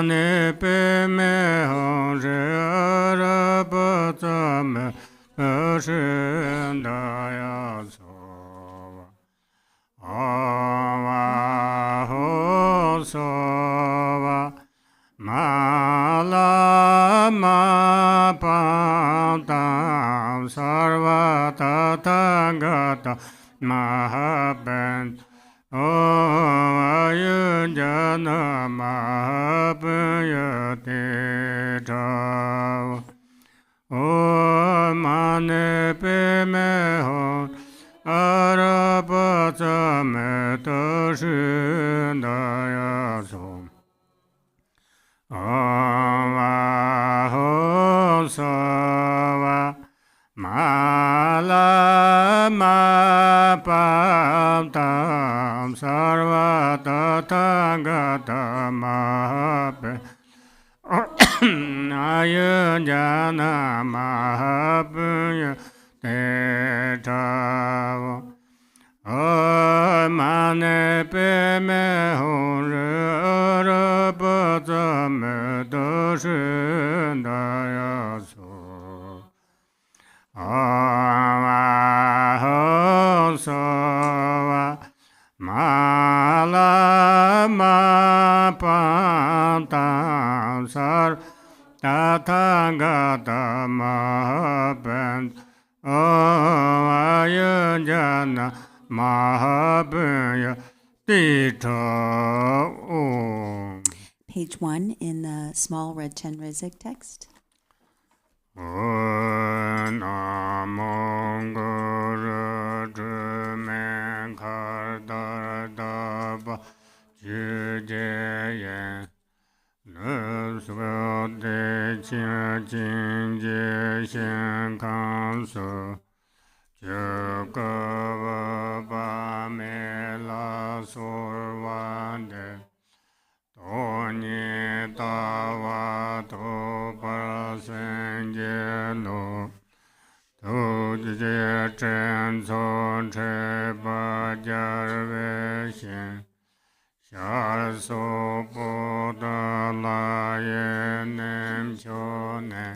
mani pe me hong zhe ra pa tsa me shen da ya so wa ho so wa ma la ma pa tam sarva ta ta ga ta ma ha ben ayun jana ma pa ya te ta ma ne pe me ho ara pa tsa me ta shen da ya so wa ho so wa ma la ma pa tam sarva ta ta ga ta ma pe ayun jana ma pe te ta ma ne pe me hong ra pa tsa me ta shen da ya so wa ho so wa ma la ma pa tam sar ta ta ga ta ma ben ayun jana ma ben ti ta om. Page 1 in the small red Chenrezig text. Namo Guru Drupchen Kardar Daba Jujayan Nuswa De Chin Jin Je Shen Kansu Jukava Ba Me La Survande Toni Tawa To Parasengelo To Je Chen So Che Ba Jar Ve Shen Shar So Po Da La Ye Nem Cho Ne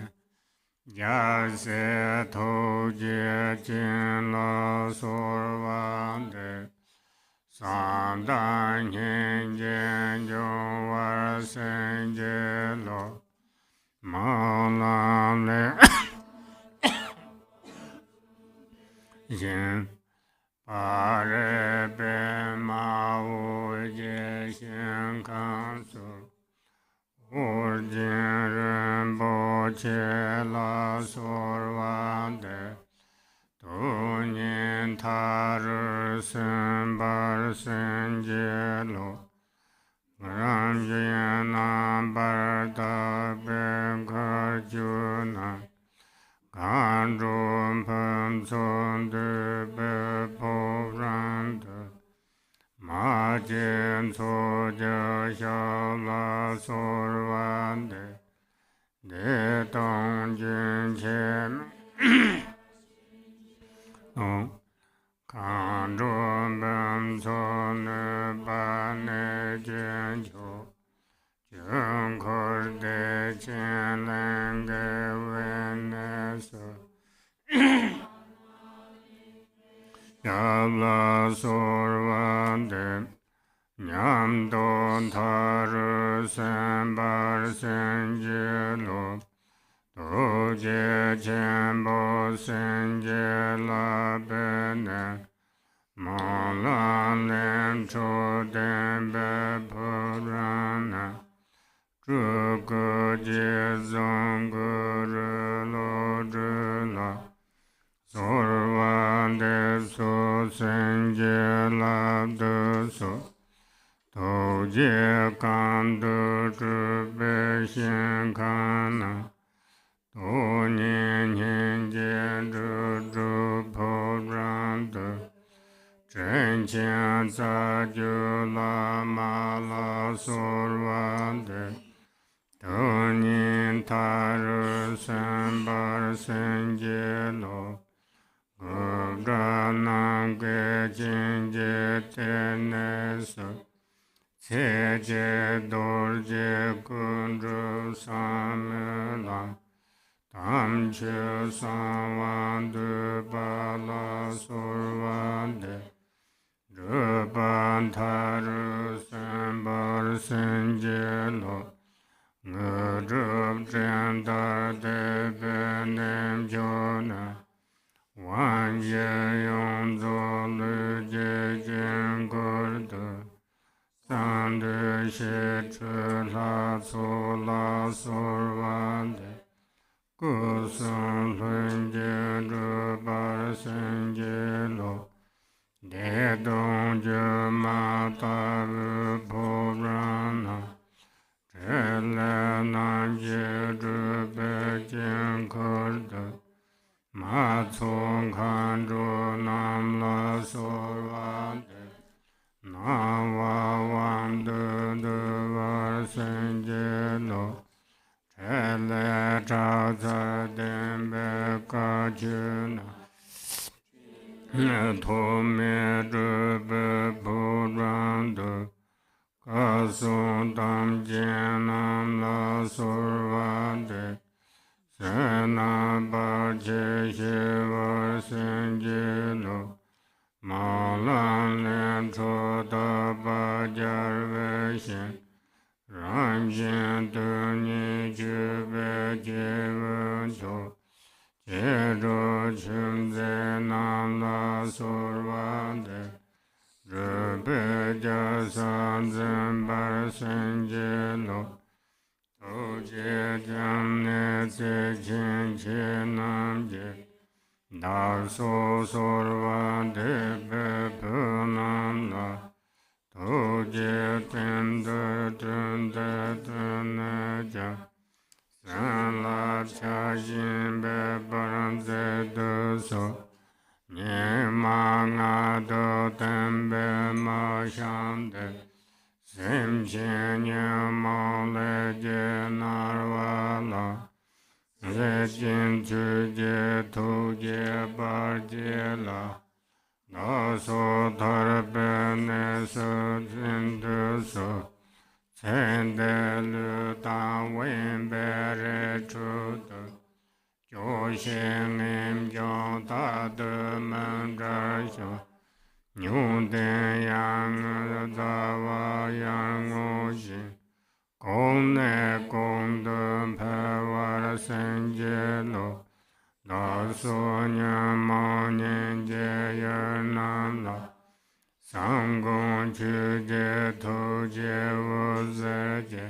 Jar Se To Je Chin La Survande San Dan Yin Jen Jong War Sen Je Lo Ma Lam Le Yin Pa Re Pe Ma Wu Je Shen Kan Su Wu Jin Ren Bo Che La Sur Wan De Tu Nin Ta Ru Sen Bar Sen Je Lo Ram Yin Nam Bar Da Ben Kar Ju Na Kan Rum Pen Son De Be Po Ran De Ma Jin So Je Xiao La Sur Wan De De Tong Jin Che Kan Rum Pen Son De Ba Ne Jin Cho Jung Kor De Chen Len Ge Wen Ne So Yabla Sur De Nyam Don Tar Sen Bar Sen Je Lo Do Je Chen Bo Sen Je La Be Ne Ma La Len Cho Den Be Po Ran Na Zhu Ge Je Zong Ge Re Lo Zhi La Sur Wan De So Sen Je La De So To Je Kan De Zhi Be Xin Kan Na To Nian Nian Je Zhi Zhu Po Ran De Chen Qian Za Ju La Ma La Sur Wan De To Nin Ta Ru Sen Bar Sen Je Lo Gu Ga Nam Ge Jin Je Te Ne So Tseje dorje kundru samela Tamche sanvandu bala survande Drupon Tharu sambar senjelo Drupchen de benem jona Wanje yonzo lu je jengurdu Sande shechu la so la survande Kusun lunje drubar senjelo Dedong je mataru purana Chele nanje drube jenkurdu Matsung kanju nam la survande Nava vandu duvar senjelo Chele chaza dembe kachuna Tome drube purandu Kasun tam jenam la survande Sena bache shiva senjelo Malan len choda bajar veshen Ramjen tuni jube jevan cho Chero chumze nam la survande Drube jasan zembar senjelo Toje jamne tse chen che nam je Daso survande bepu nam la Toje tende tende tende ja San la cha yin be paran ze de so Nye ma nga do tembe ma shante Sem chen nye ma le je narva la Le jin chu je tu je bar je la Da so tar pe ne so jin du so Chen de lu ta wen be re chu de Jo shen lim jo ta de men zha xiong Nyung den yang da wa yang o xin Gong ne gong de pe war sen je lo Da so nyan ma nian je yer nan la Sang gong chu je tu je wu ze je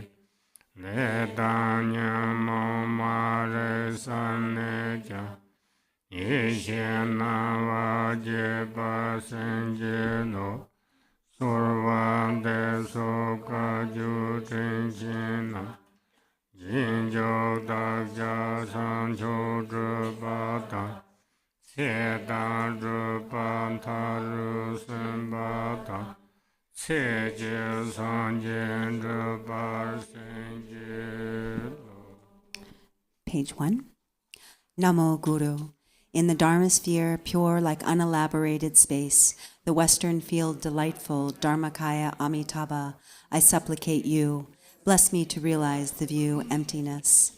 Le dan nyan ma ma re san ne jia Yi xian na wa je pa sen je lo Survande so ka ju chen xin na Jin jo dak ja san chu zhi ba ta Xie dan zhi ban ta ru sen ba ta Xie je san jian zhi ba sen je lo Page 1. Namo Guru. In the Dharma sphere, pure like unelaborated space, the Western field delightful, Dharmakaya Amitabha, I supplicate you, bless me to realize the view emptiness.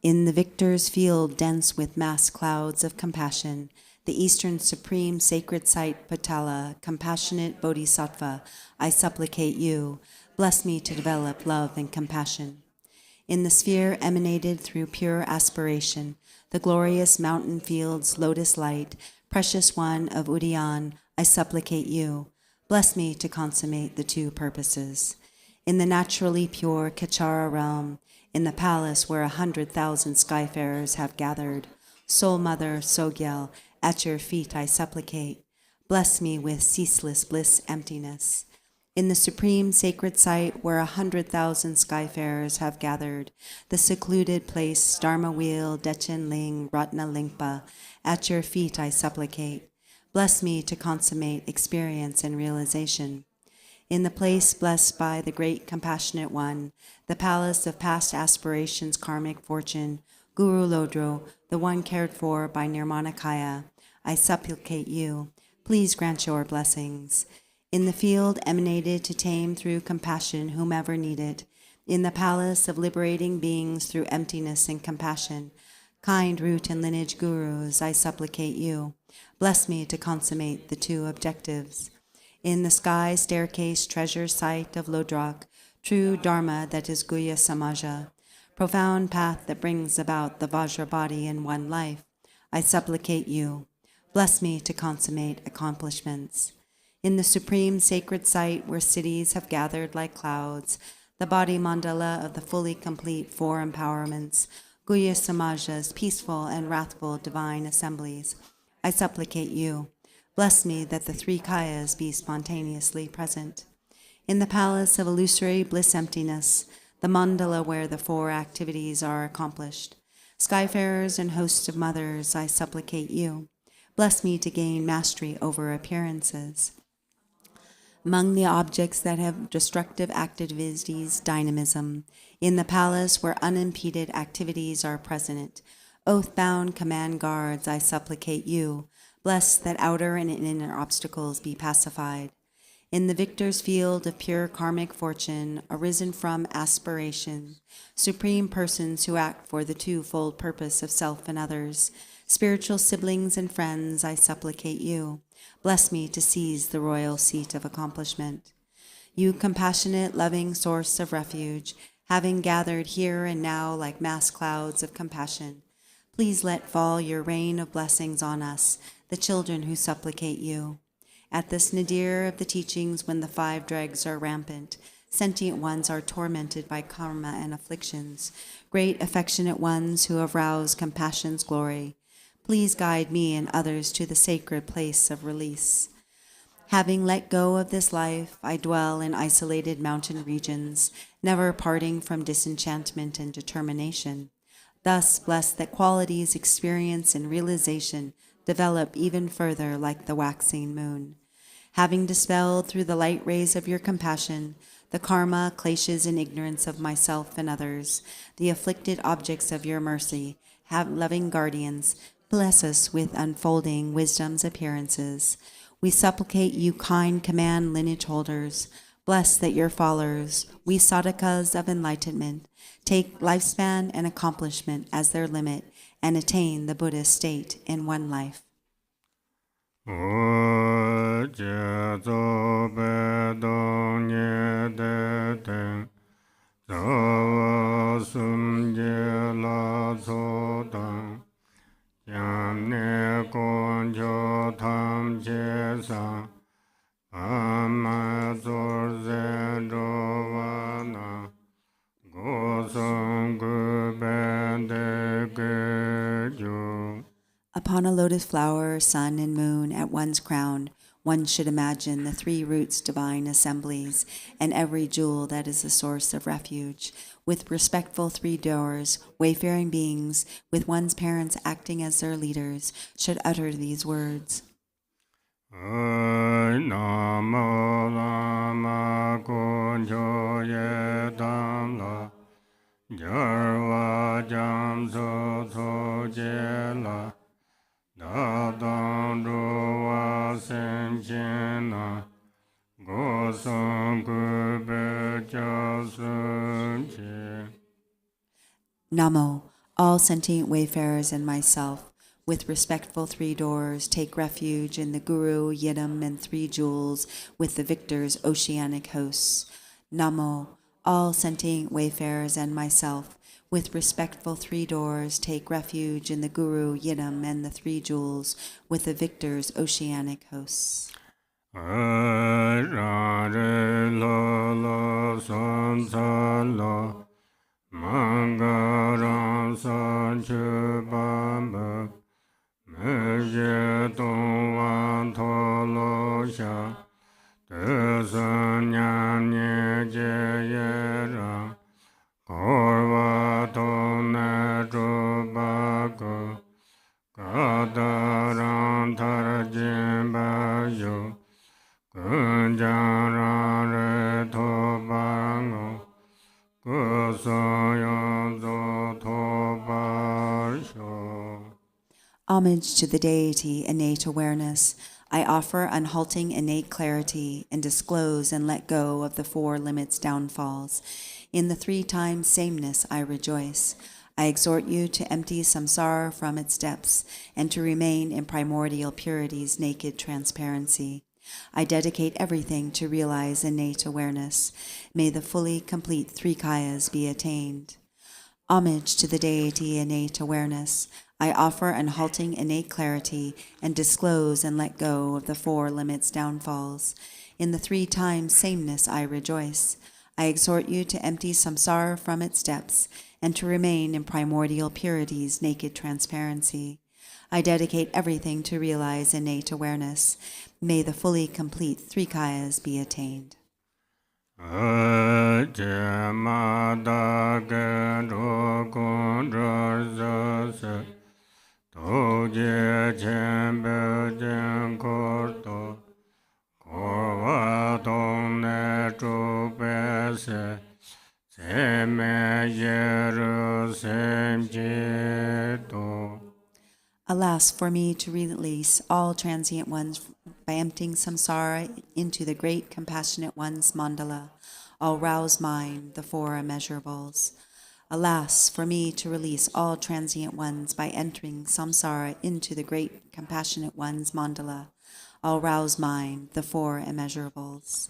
In the victor's field dense with mass clouds of compassion, the Eastern supreme sacred site Patala, compassionate bodhisattva, I supplicate you, bless me to develop love and compassion. In the sphere emanated through pure aspiration, the glorious mountain fields, lotus light, precious one of Udayan, I supplicate you, bless me to consummate the two purposes. In the naturally pure Kachara realm, in the palace where 100,000 skyfarers have gathered, Soul Mother Sogyal, at your feet I supplicate, bless me with ceaseless bliss emptiness. In the supreme sacred site where 100,000 skyfarers have gathered, the secluded place, Dharma Wheel, Dechen Ling, Ratna Lingpa, at your feet I supplicate, bless me to consummate experience and realization. In the place blessed by the great compassionate one, the palace of past aspirations, karmic fortune, Guru Lodro, the one cared for by Nirmanakaya, I supplicate you, please grant your blessings. In the field emanated to tame through compassion whomever needed. In the palace of liberating beings through emptiness and compassion. Kind root and lineage gurus, I supplicate you. Bless me to consummate the two objectives. In the sky staircase treasure site of Lodrak, true Dharma that is Guhya Samaja, profound path that brings about the Vajra body in one life, I supplicate you. Bless me to consummate accomplishments. In the supreme sacred site where cities have gathered like clouds, the body mandala of the fully complete four empowerments, Guhya Samaja's peaceful and wrathful divine assemblies, I supplicate you. Bless me that the three kayas be spontaneously present. In the palace of illusory bliss emptiness, the mandala where the four activities are accomplished, skyfarers and hosts of mothers, I supplicate you. Bless me to gain mastery over appearances. Among the objects that have destructive activities, dynamism. In the palace where unimpeded activities are present, oath-bound command guards, I supplicate you. Bless that outer and inner obstacles be pacified. In the victor's field of pure karmic fortune, arisen from aspiration, supreme persons who act for the twofold purpose of self and others, spiritual siblings and friends, I supplicate you. Bless me to seize the royal seat of accomplishment. You compassionate, loving source of refuge, having gathered here and now like mass clouds of compassion, please let fall your rain of blessings on us, the children who supplicate you. At this nadir of the teachings, when the five dregs are rampant, sentient ones are tormented by karma and afflictions, great affectionate ones who have roused compassion's glory, please guide me and others to the sacred place of release. Having let go of this life, I dwell in isolated mountain regions, never parting from disenchantment and determination. Thus, bless that qualities, experience, and realization develop even further like the waxing moon. Having dispelled through the light rays of your compassion the karma, kleshas, and ignorance of myself and others, the afflicted objects of your mercy, have loving guardians, bless us with unfolding wisdom's appearances. We supplicate you, kind command lineage holders, bless that your followers, we sadhakas of enlightenment, take lifespan and accomplishment as their limit and attain the Buddhist state in one life. Upon a lotus flower, sun, and moon at one's crown, one should imagine the three roots divine assemblies and every jewel that is a source of refuge. With respectful three doors, wayfaring beings, with one's parents acting as their leaders, should utter these words. Namo, all sentient wayfarers and myself, with respectful three doors, take refuge in the Guru, Yidam, and three jewels with the victor's oceanic hosts. Namo, all sentient wayfarers and myself, with respectful three doors, take refuge in the Guru, Yidam, and the three jewels with the victor's oceanic hosts. Mangaram Sanchu Bamba Meje Tongwan Tolo Sha Tesanyan Yejera Korva Tone Trubako Kadaran Tarajin Bayo Kunjaran Retobango Homage to the Deity, innate awareness. I offer unhalting innate clarity and disclose and let go of the four limits downfalls. In the 3 times sameness I rejoice. I exhort you to empty samsara from its depths and to remain in primordial purity's naked transparency. I dedicate everything to realize innate awareness. May the fully complete 3 kayas be attained. Homage to the Deity innate awareness. I offer unhalting innate clarity and disclose and let go of the 4 limits downfalls. In the 3 times sameness I rejoice. I exhort you to empty samsara from its depths and to remain in primordial purity's naked transparency. I dedicate everything to realize innate awareness. May the fully complete 3 kayas be attained. Alas, for me to release all transient ones by emptying samsara into the great compassionate one's mandala, all roused mind, the 4 immeasurables. Alas, for me to release all transient ones by entering samsara into the great compassionate one's mandala, all roused mind, the 4 immeasurables.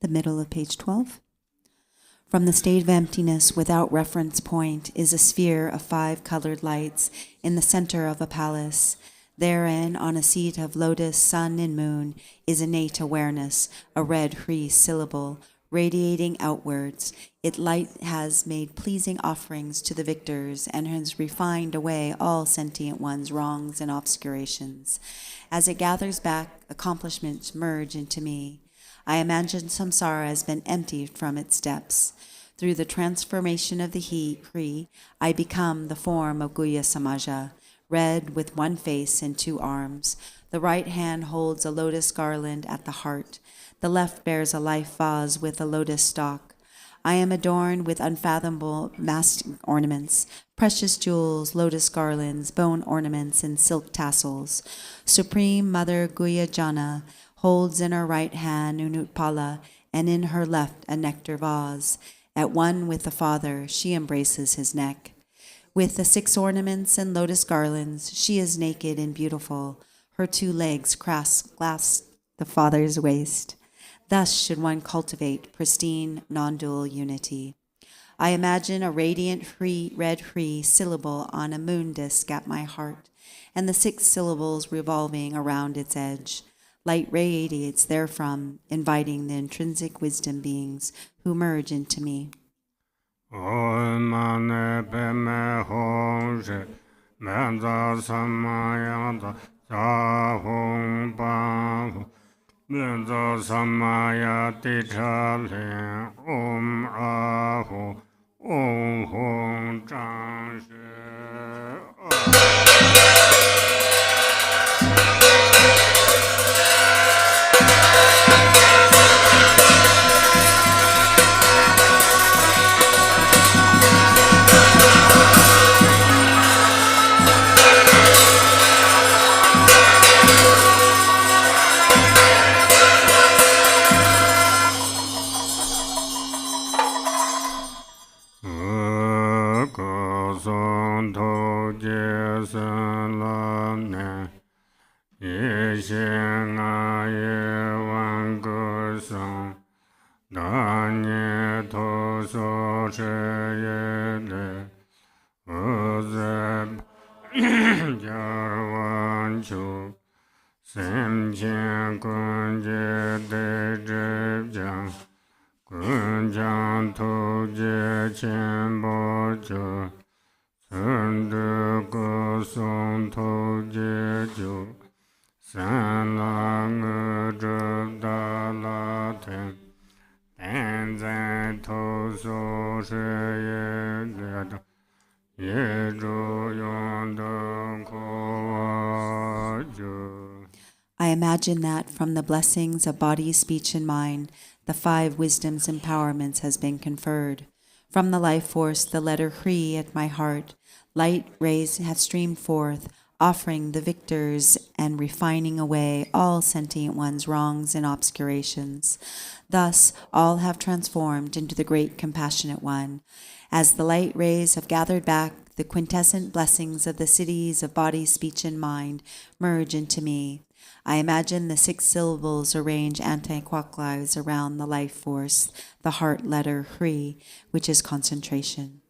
The middle of page 12. From the state of emptiness without reference point is a sphere of 5 colored lights in the center of a palace. Therein, on a seat of lotus, sun, and moon, is innate awareness, a red Hri syllable, radiating outwards. Its light has made pleasing offerings to the victors and has refined away all sentient ones' wrongs and obscurations. As it gathers back, accomplishments merge into me. I imagine samsara has been emptied from its depths. Through the transformation of the Hri, I become the form of Guhya Samaja, red with 1 face and 2 arms. The right hand holds a lotus garland at the heart. The left bears a life vase with a lotus stalk. I am adorned with unfathomable masked ornaments, precious jewels, lotus garlands, bone ornaments, and silk tassels. Supreme Mother Guhya Jana holds in her right hand Unutpala and in her left a nectar vase. At one with the Father, she embraces his neck. With the 6 ornaments and lotus garlands, she is naked and beautiful. Her 2 legs clasp the Father's waist. Thus should one cultivate pristine, non-dual unity. I imagine a radiant red Hri syllable on a moon disk at my heart. and the 6 syllables revolving around its edge. Light radiates therefrom, inviting the intrinsic wisdom beings who merge into me. I imagine that from the blessings of body, speech, and mind, the 5 wisdoms empowerments has been conferred. From the life force, the letter Hri at my heart, light rays have streamed forth, offering the victors and refining away all sentient ones' wrongs and obscurations. Thus, all have transformed into the great compassionate one. As the light rays have gathered back, the quintessent blessings of the cities of body, speech, and mind merge into me. I imagine the 6 syllables arrange anti-clockwise around the life force, the heart letter Hri, which is concentration.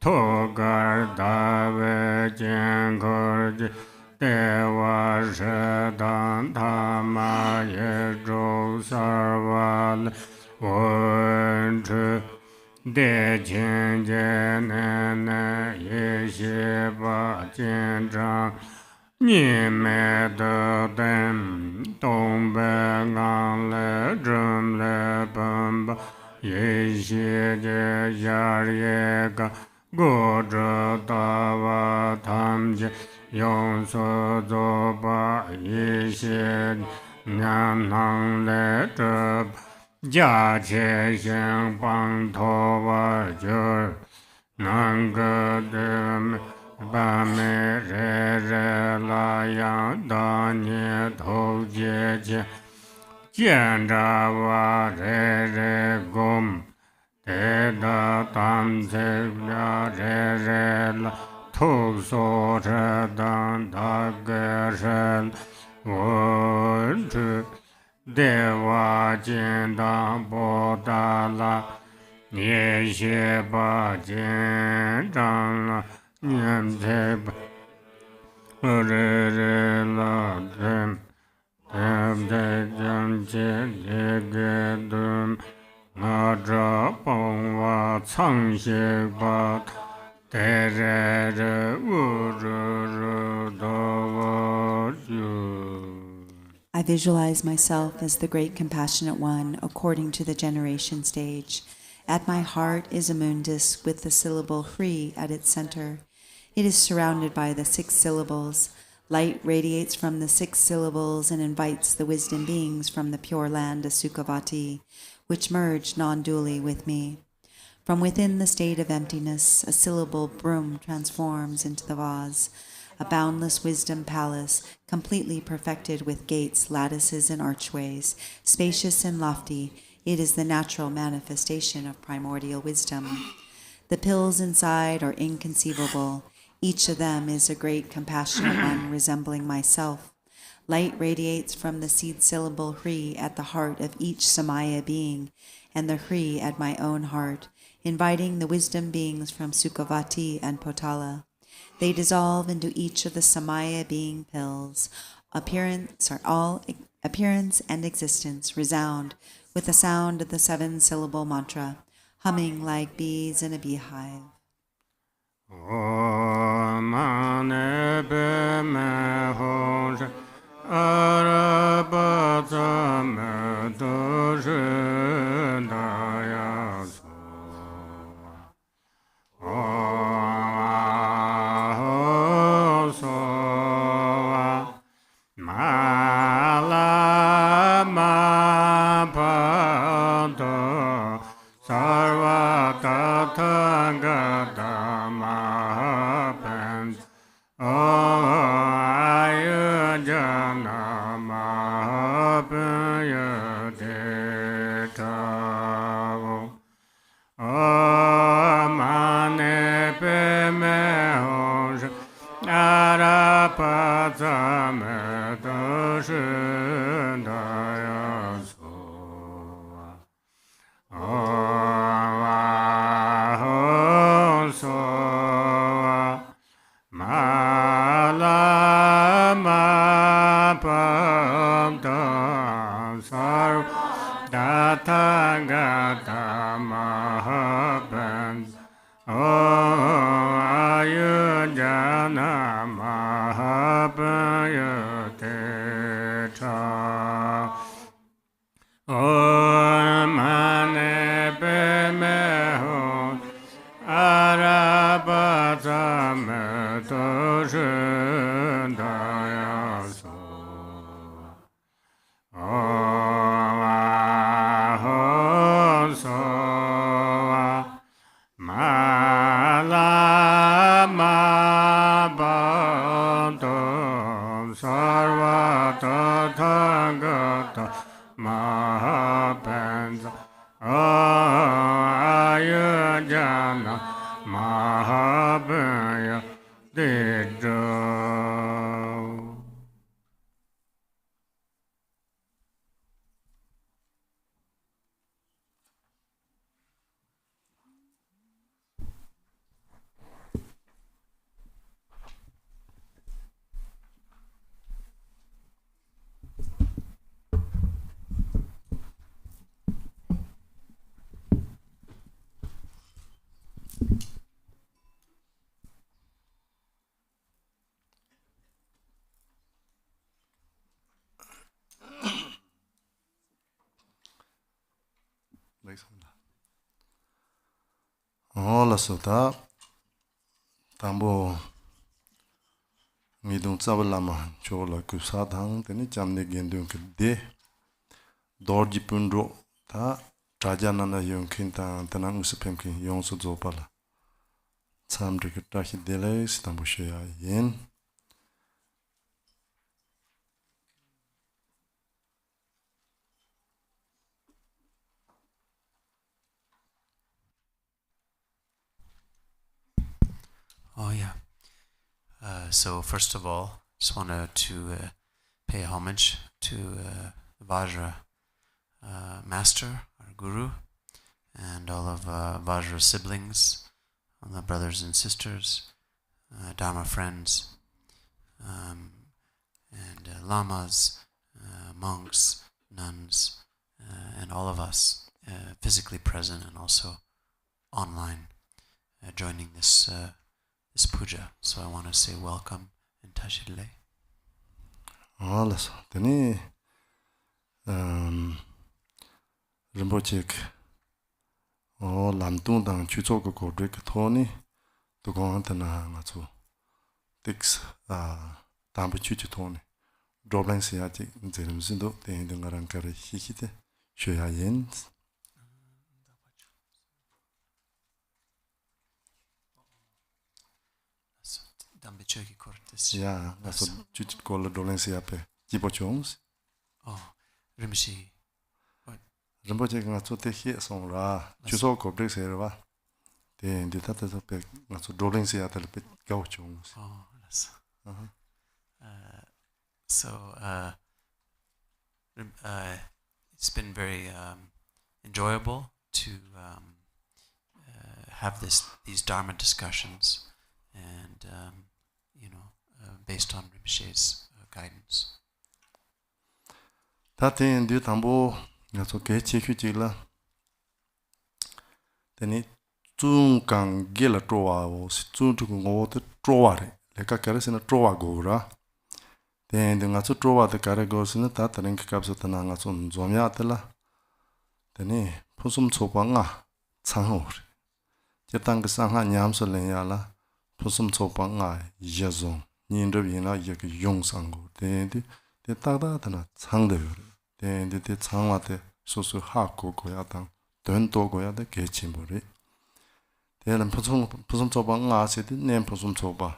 Togar Dave Jenkorji Deva Shedan Dharma Yejo Sarval Wonchu De Chen Nene Yeshe Ba Chen Zhang Ni Me De Dem Dong Be Gang Le Zhen Le Ben Ba Yeshe Je Yar Ye Ga Go Zhe Da Wa Tam Je Yong So Zo Ba Yeshe Nyan Nang Le Zhe Jia Che Xiang Bang To Wa Jur Nang Ge De Me Ba Me Re Re La Yang Da Nye Tou Jie Jie Jian Zha Wa Re Re Gom Te Da Tam Ce La Re Re La Tu So Che Dan Da Ge She Wo Chu Deva Jin Da Bo Da La Nye Xie Ba Jin Zhang La Nian Ce Ba Re Re La Tem Tem Te Jam Che Ye Ge Dum Na Zha Bong Wa Cang Xie Ba Te Re Re Wu Zhe Zhe Da Wa Ju I visualize myself as the great compassionate one according to the generation stage. At my heart is a mundus with the syllable Hri at its center. It is surrounded by the 6 syllables. Light radiates from the 6 syllables and invites the wisdom beings from the pure land of Sukhavati, which merge non-dually with me. From within the state of emptiness, a syllable broom transforms into the vase, a boundless wisdom palace, completely perfected with gates, lattices, and archways, spacious and lofty. It is the natural manifestation of primordial wisdom. The pills inside are inconceivable. Each of them is a great compassionate one resembling myself. Light radiates from the seed syllable Hri at the heart of each Samaya being, and the Hri at my own heart, inviting the wisdom beings from Sukhavati and Potala. They dissolve into each of the Samaya being pills. Appearance and existence resound with the sound of the 7-syllable mantra, humming like bees in a beehive. Om Mani Padme Hum Arabata Me Doshi Daya So Om So Mala Ma Pa Do Sarva Tathagata Mahapan Ayajana Mahapaya Decoding Mani Padme Arapata Me Doshi Daya So Om So Mala Ma Pa Da Sarva Tathagata Mahapan Ayujana Mahapaya Techa Om Mani Padme Hum Arabata Me Doshi Daya So Om So Mala Ma Pa Do Sarva Tathagata Mahapansa Ayujana Mahapaya Techa All sota tambo midung tsabalama chola kusadang teni jamne gendung de dorji pundro ta trajanana yonkin ta tanang usapemkin yongso zopala tsamdri kitahi dele stambo shaya yen. Oh, yeah. So first of all, just wanted to pay homage to the Vajra master, our guru, and all of Vajra siblings, all the brothers and sisters, Dharma friends, and lamas, monks, nuns, and all of us physically present and also online joining this this puja. So I want to say welcome and tashile. Alles. Teni Rinpochek lamtung dang chucho ko kodrik thoni to go on tana ngatu tix tambu chuchu thoni dropline siati zerim sindo te ngarang kare hikite shoya yen. Dambichoki cortes. Yeah, that's what chuchu kola dropline siape jibo chongs. Oh, Rimshi. Rinpoche ngatu te hi song ra chucho kodrik serwa te ndita te pe ngatu dropline siatel pe gao chongs. Oh, that's. So it's been very enjoyable to have these Dharma discussions, and based on Rinpoche's guidance. Taten du tambo ngatu ke chekhu chila teni chung kang gela trowa o chung tu ngo te trowa re le ka kare sina trowa go ra ten de ngatu trowa de kare go sina ta tren ka kapsa tana ngatu zomya tela teni phusum chopa nga chang ho je tang ka sang ha nyam so len ya la phusum chopa nga yezong nin de yin la ye ke yong sang go ten de ta da tana chang de ten de chang wa de so so ha ko ko ya tang den to go ya de ge chim bo re ten phusum chopa nga se de nem phusum chopa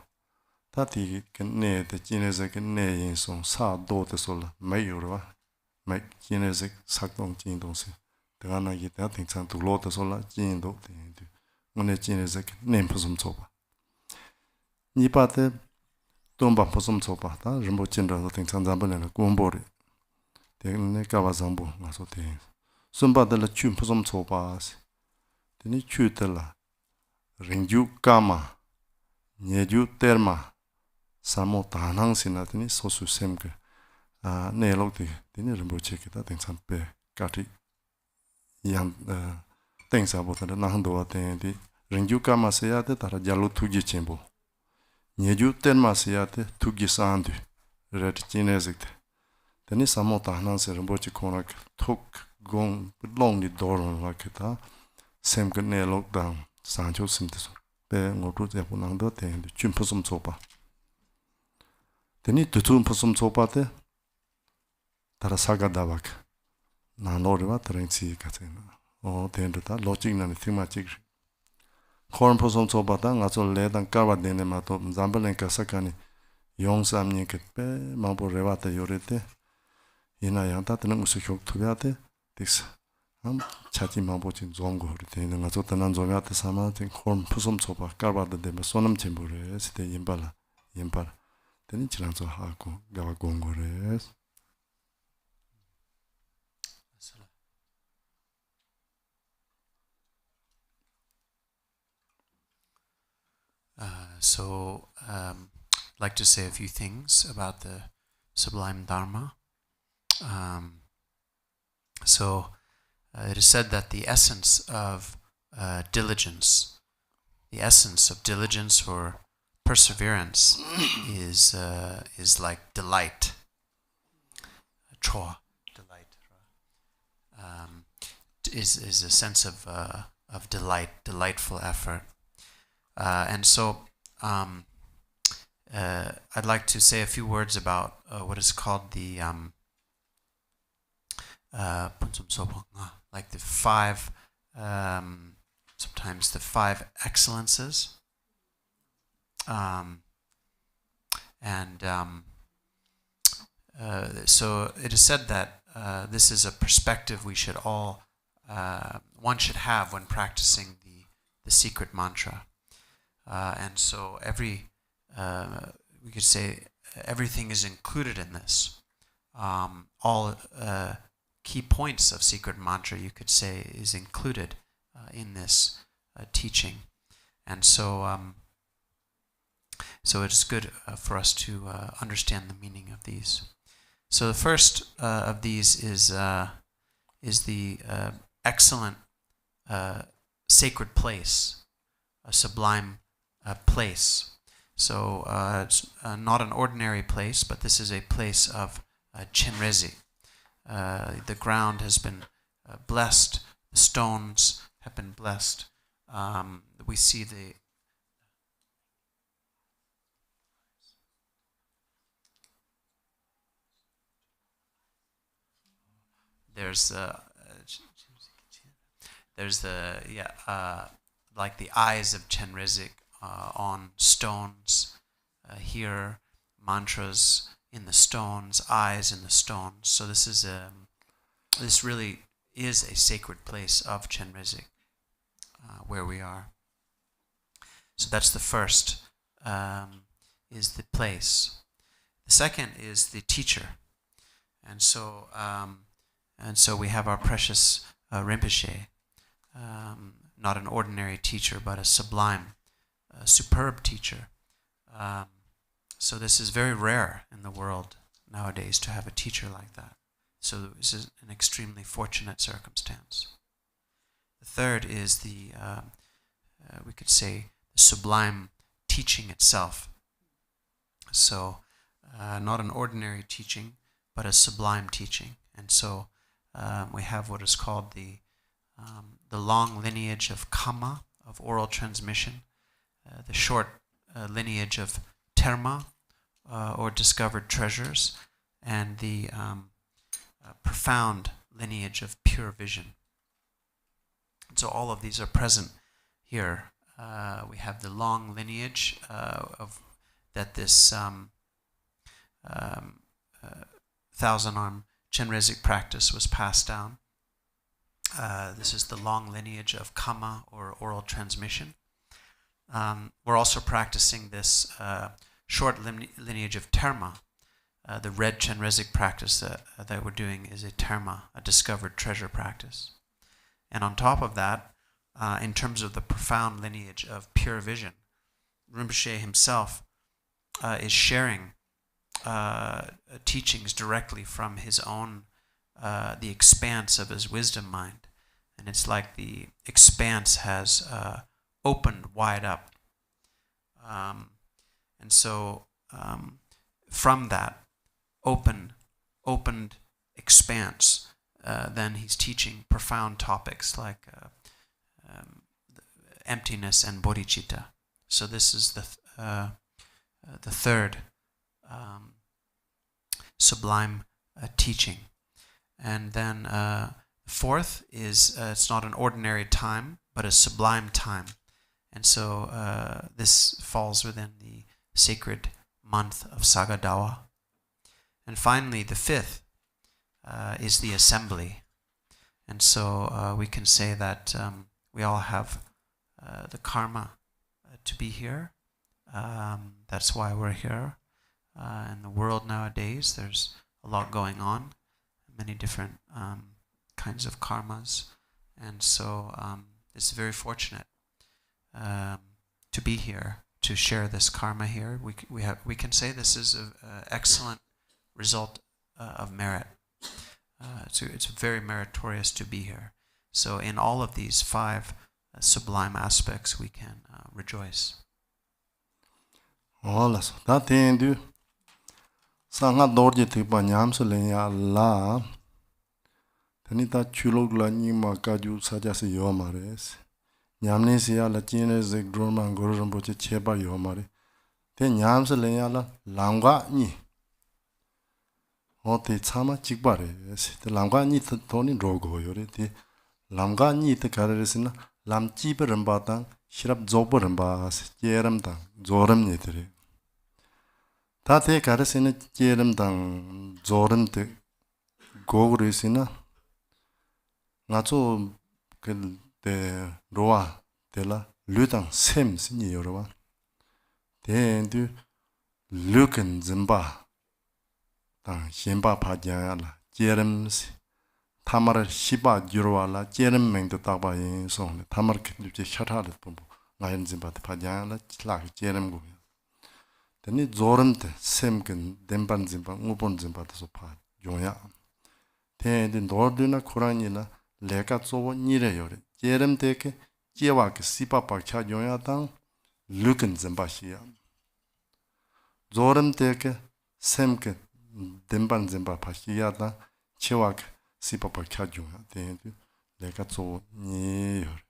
ta ti ken ne de Chenrezig ne yin song sa do de so la mai yo ba mai Chenrezig sak dong jin dong se de ga na yi da ting chang du lo de so la jin do de ngone Chenrezig nem phusum chopa ni pa de dong ba phusum chopa ta rimbo chin ra ting chang zam ba ne gun bo re de ne ka ba zam bo nga so de sun ba de la chu phusum chopa se de ni chu de la ringju kama nyeju terma samo tanang sinatini sosu semke ne lok de ni rimboche ke ta teng sampe kati yang teng sa bo ta na hando wa te di ringju kama se ya de tara jalu tuji chembo nyeju terma se ya de tugi sandu red Chenrezig de ni samo tanang se rimboche kona thok gong long ni doron wa ke ta semke ne lok dang sancho simte so pe ngotu je bu nang do te chim phusum chopa teni tutum phusum chopa te tara saga dabak na lori wa trenchi ka chen o ten ta logic na ni thima chik khorn phusum chopa ta nga so le dang ka wa de ne ma to zambalen ka sakani yong sam ni ke pe ma bo rewa ta yore te ina yang ta tene usu hyok tu ya te dis 차지 마보진 좋은 거 되는 거 좋다는 점이한테 삼아 된 콘 푸섬 초바 깔바도 되면 손음 쳔보래 시대 임발라 되는 지랑서 하고 가와 공고래. So I'd like to say a few things about the sublime Dharma. It is said that the essence of diligence or perseverance is like delight, choa, delight. is a sense of delight, delightful effort. And so I'd like to say a few words about what is called the like the five, sometimes the five excellences. So it is said that this is a perspective we should all, one should have when practicing the secret mantra. And so we could say everything is included in this. All key points of secret mantra, you could say, is included in this teaching. And so so it's good for us to understand the meaning of these. So the first of these is the excellent sacred place, a sublime place. So it's not an ordinary place, but this is a place of Chenrezig. The ground has been blessed, the stones have been blessed. We see there's like the eyes of Chenrezig on stones. Here, mantras in the stones, eyes in the stones. So this really is a sacred place of Chenrezig, where we are. So that's the first, is the place. The second is the teacher, and so we have our precious Rinpoche, not an ordinary teacher, but a sublime, superb teacher. So this is very rare in the world nowadays to have a teacher like that. So this is an extremely fortunate circumstance. The third is we could say, the sublime teaching itself. So not an ordinary teaching, but a sublime teaching. And so we have what is called the long lineage of Kama, of oral transmission, the short lineage of Dharma, or discovered treasures, and the profound lineage of pure vision. And so all of these are present here. We have the long lineage of that this thousand-arm Chenrezig practice was passed down. This is the long lineage of Kama, or oral transmission. We're also practicing this short lineage of Dharma. The red Chenrezig practice that we're doing is a Dharma, a discovered treasure practice. And on top of that, in terms of the profound lineage of pure vision, Rinpoche himself is sharing teachings directly from his own, the expanse of his wisdom mind. And it's like the expanse has opened wide up. And so from that opened expanse, then he's teaching profound topics like emptiness and bodhicitta. So this is the third sublime teaching. And then fourth is it's not an ordinary time, but a sublime time. And so this falls within the sacred month of Sagadawa. And finally, the fifth is the assembly. And so we can say that we all have the karma to be here. That's why we're here. In the world nowadays, there's a lot going on, many different kinds of karmas. And so it's very fortunate to be here, to share this karma here. We can say this is an excellent result of merit. It's very meritorious to be here. So in all of these five sublime aspects, we can rejoice. Hola, so that thing sanga dorje tipa nyam so lenya la Tanita chulogla nima kaju sajasi yomares. Nyamnesia la Chenrezig Drupchen Gurumboche cheba yomare. Te nyamse lenyala langwa ni. Te tsama chikbare. Te langwa ni toni rogo yore. Te langwa ni te kareresina lam chiba rambatan shirab zobo rambas jeram tang zoram nitere. Ta te karesina jeram tang zoram te goguresina ngacho te roa te la lutang sem sinye yorwa. Te du luken zimba tang shenpa pa jaya la jeram si tamar shiba yorwa la jeram mengde takba yin song tamar kitluche shatalit pumbu ngayon zimba te pa jaya la lak jeram gu. Teni zoram te sem ken demban zimba ngupon zimba te so pa yongya. Te du norduna kurangyi la leka tsobo nire yore. Jeram teke jewa ke sipa pakcha yongya tang luken zimba shiya. Zoram teke sem ke demban zimba pa shiya tang jewa ke sipa pakcha yongya. Te du leka tsobo nire yore.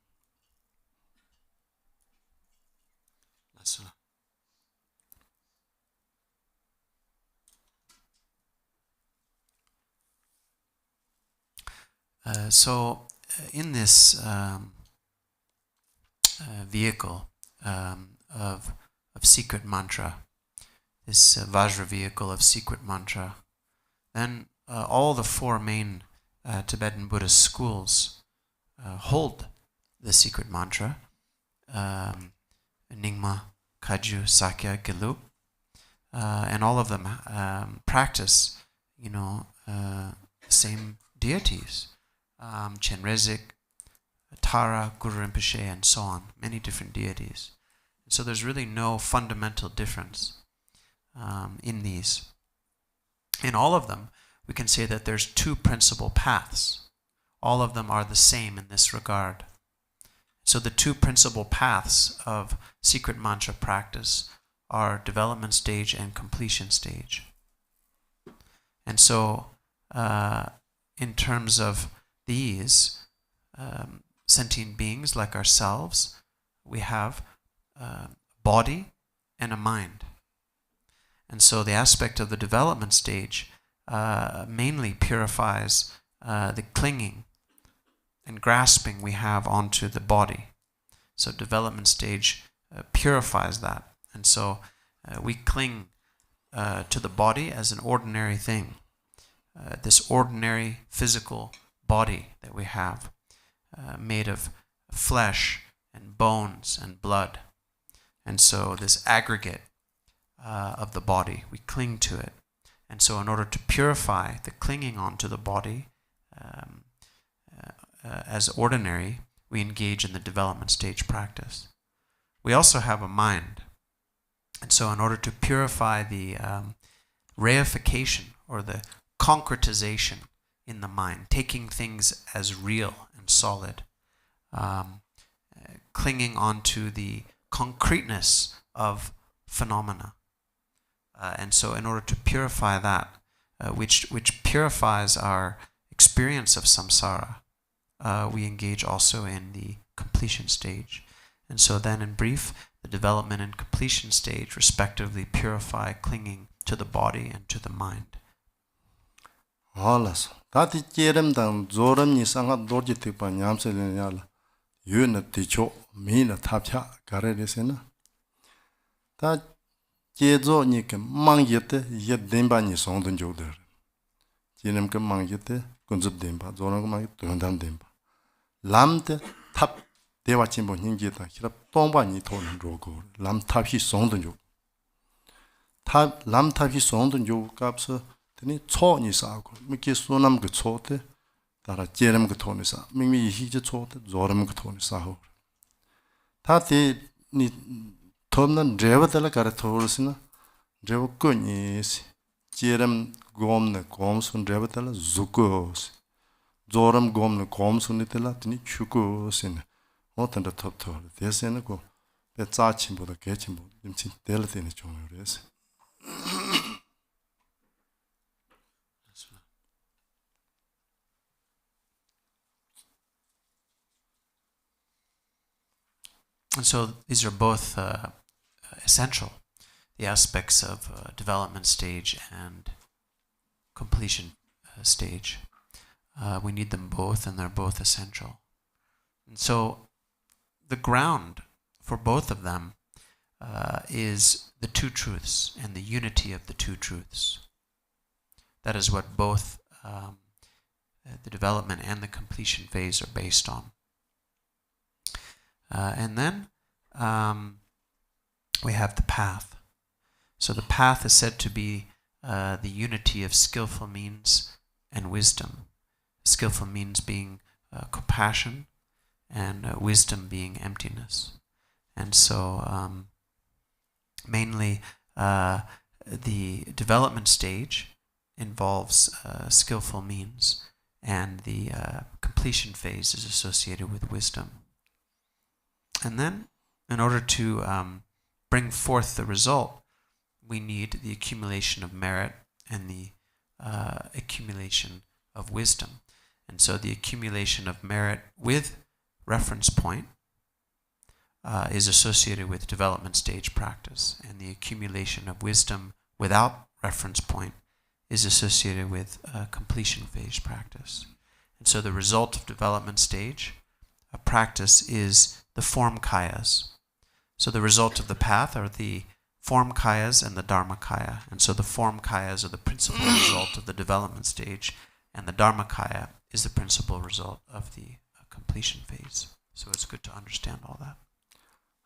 So in this vehicle of secret mantra, this Vajra vehicle of secret mantra, then all the four main Tibetan Buddhist schools hold the secret mantra, Nyingma, Kagyu, Sakya, Gelug, and all of them practice, the same deities. Chenrezig, Tara, Guru Rinpoche, and so on, many different deities. So there's really no fundamental difference in these. In all of them, we can say that there's two principal paths. All of them are the same in this regard. So the two principal paths of secret mantra practice are development stage and completion stage. And so, in terms of these sentient beings like ourselves, we have a body and a mind. And so the aspect of the development stage mainly purifies the clinging and grasping we have onto the body. So development stage purifies that. And so we cling to the body as an ordinary thing. This ordinary physical body that we have, made of flesh and bones and blood. And so this aggregate of the body, we cling to it. And so in order to purify the clinging onto the body as ordinary, we engage in the development stage practice. We also have a mind. And so in order to purify the reification or the concretization in the mind, taking things as real and solid, clinging onto the concreteness of phenomena. And so in order to purify that, which purifies our experience of samsara, we engage also in the completion stage. And so then in brief, the development and completion stage respectively purify clinging to the body and to the mind. Alas, tati jeram dang zoram ni sanga dorji tikpa nyamse lenyala yu na ticho mi na tapcha kare resena. Ta jezo ni ke mangyete yet demba ni songdun jogder. Jeram ke mangyete kunzub demba, zoram ke mangyete tuyondam demba. Lamte tap dewa chimbo hingyeta hirap tongba ni tonan rogo. Lam taphi songdun jog. Lam taphi songdun jog kapsa teni cho ni sago. Miki sunam ke cho te tara jeram ke to ni sa. Mingmi ihi je cho te zoram ke to ni sago. Ta te ni tomnan dreva tala kare thorusina dreva ko ni si. Jeram gom ne gom sun dreva tala zuko si. Zoram gom ne gom sun ni tala teni chuko si ne. Otan da top thor. Desi ne ko pe tsa chimbo da ke chimbo. Dimchin tela teni chongo resi. And so these are both essential, the aspects of development stage and completion stage. We need them both, and they're both essential. And so the ground for both of them is the two truths and the unity of the two truths. That is what both the development and the completion phase are based on. And then we have the path. So the path is said to be the unity of skillful means and wisdom. Skillful means being compassion, and wisdom being emptiness. And so mainly the development stage involves skillful means, and the completion phase is associated with wisdom. And then, in order to bring forth the result, we need the accumulation of merit and the accumulation of wisdom. And so the accumulation of merit with reference point is associated with development stage practice, and the accumulation of wisdom without reference point is associated with completion phase practice. And so the result of development stage practice is the form kayas. So the result of the path are the form kayas and the Dharma kaya. And so the form kayas are the principal result of the development stage, and the Dharma kaya is the principal result of the completion phase. So it's good to understand all that.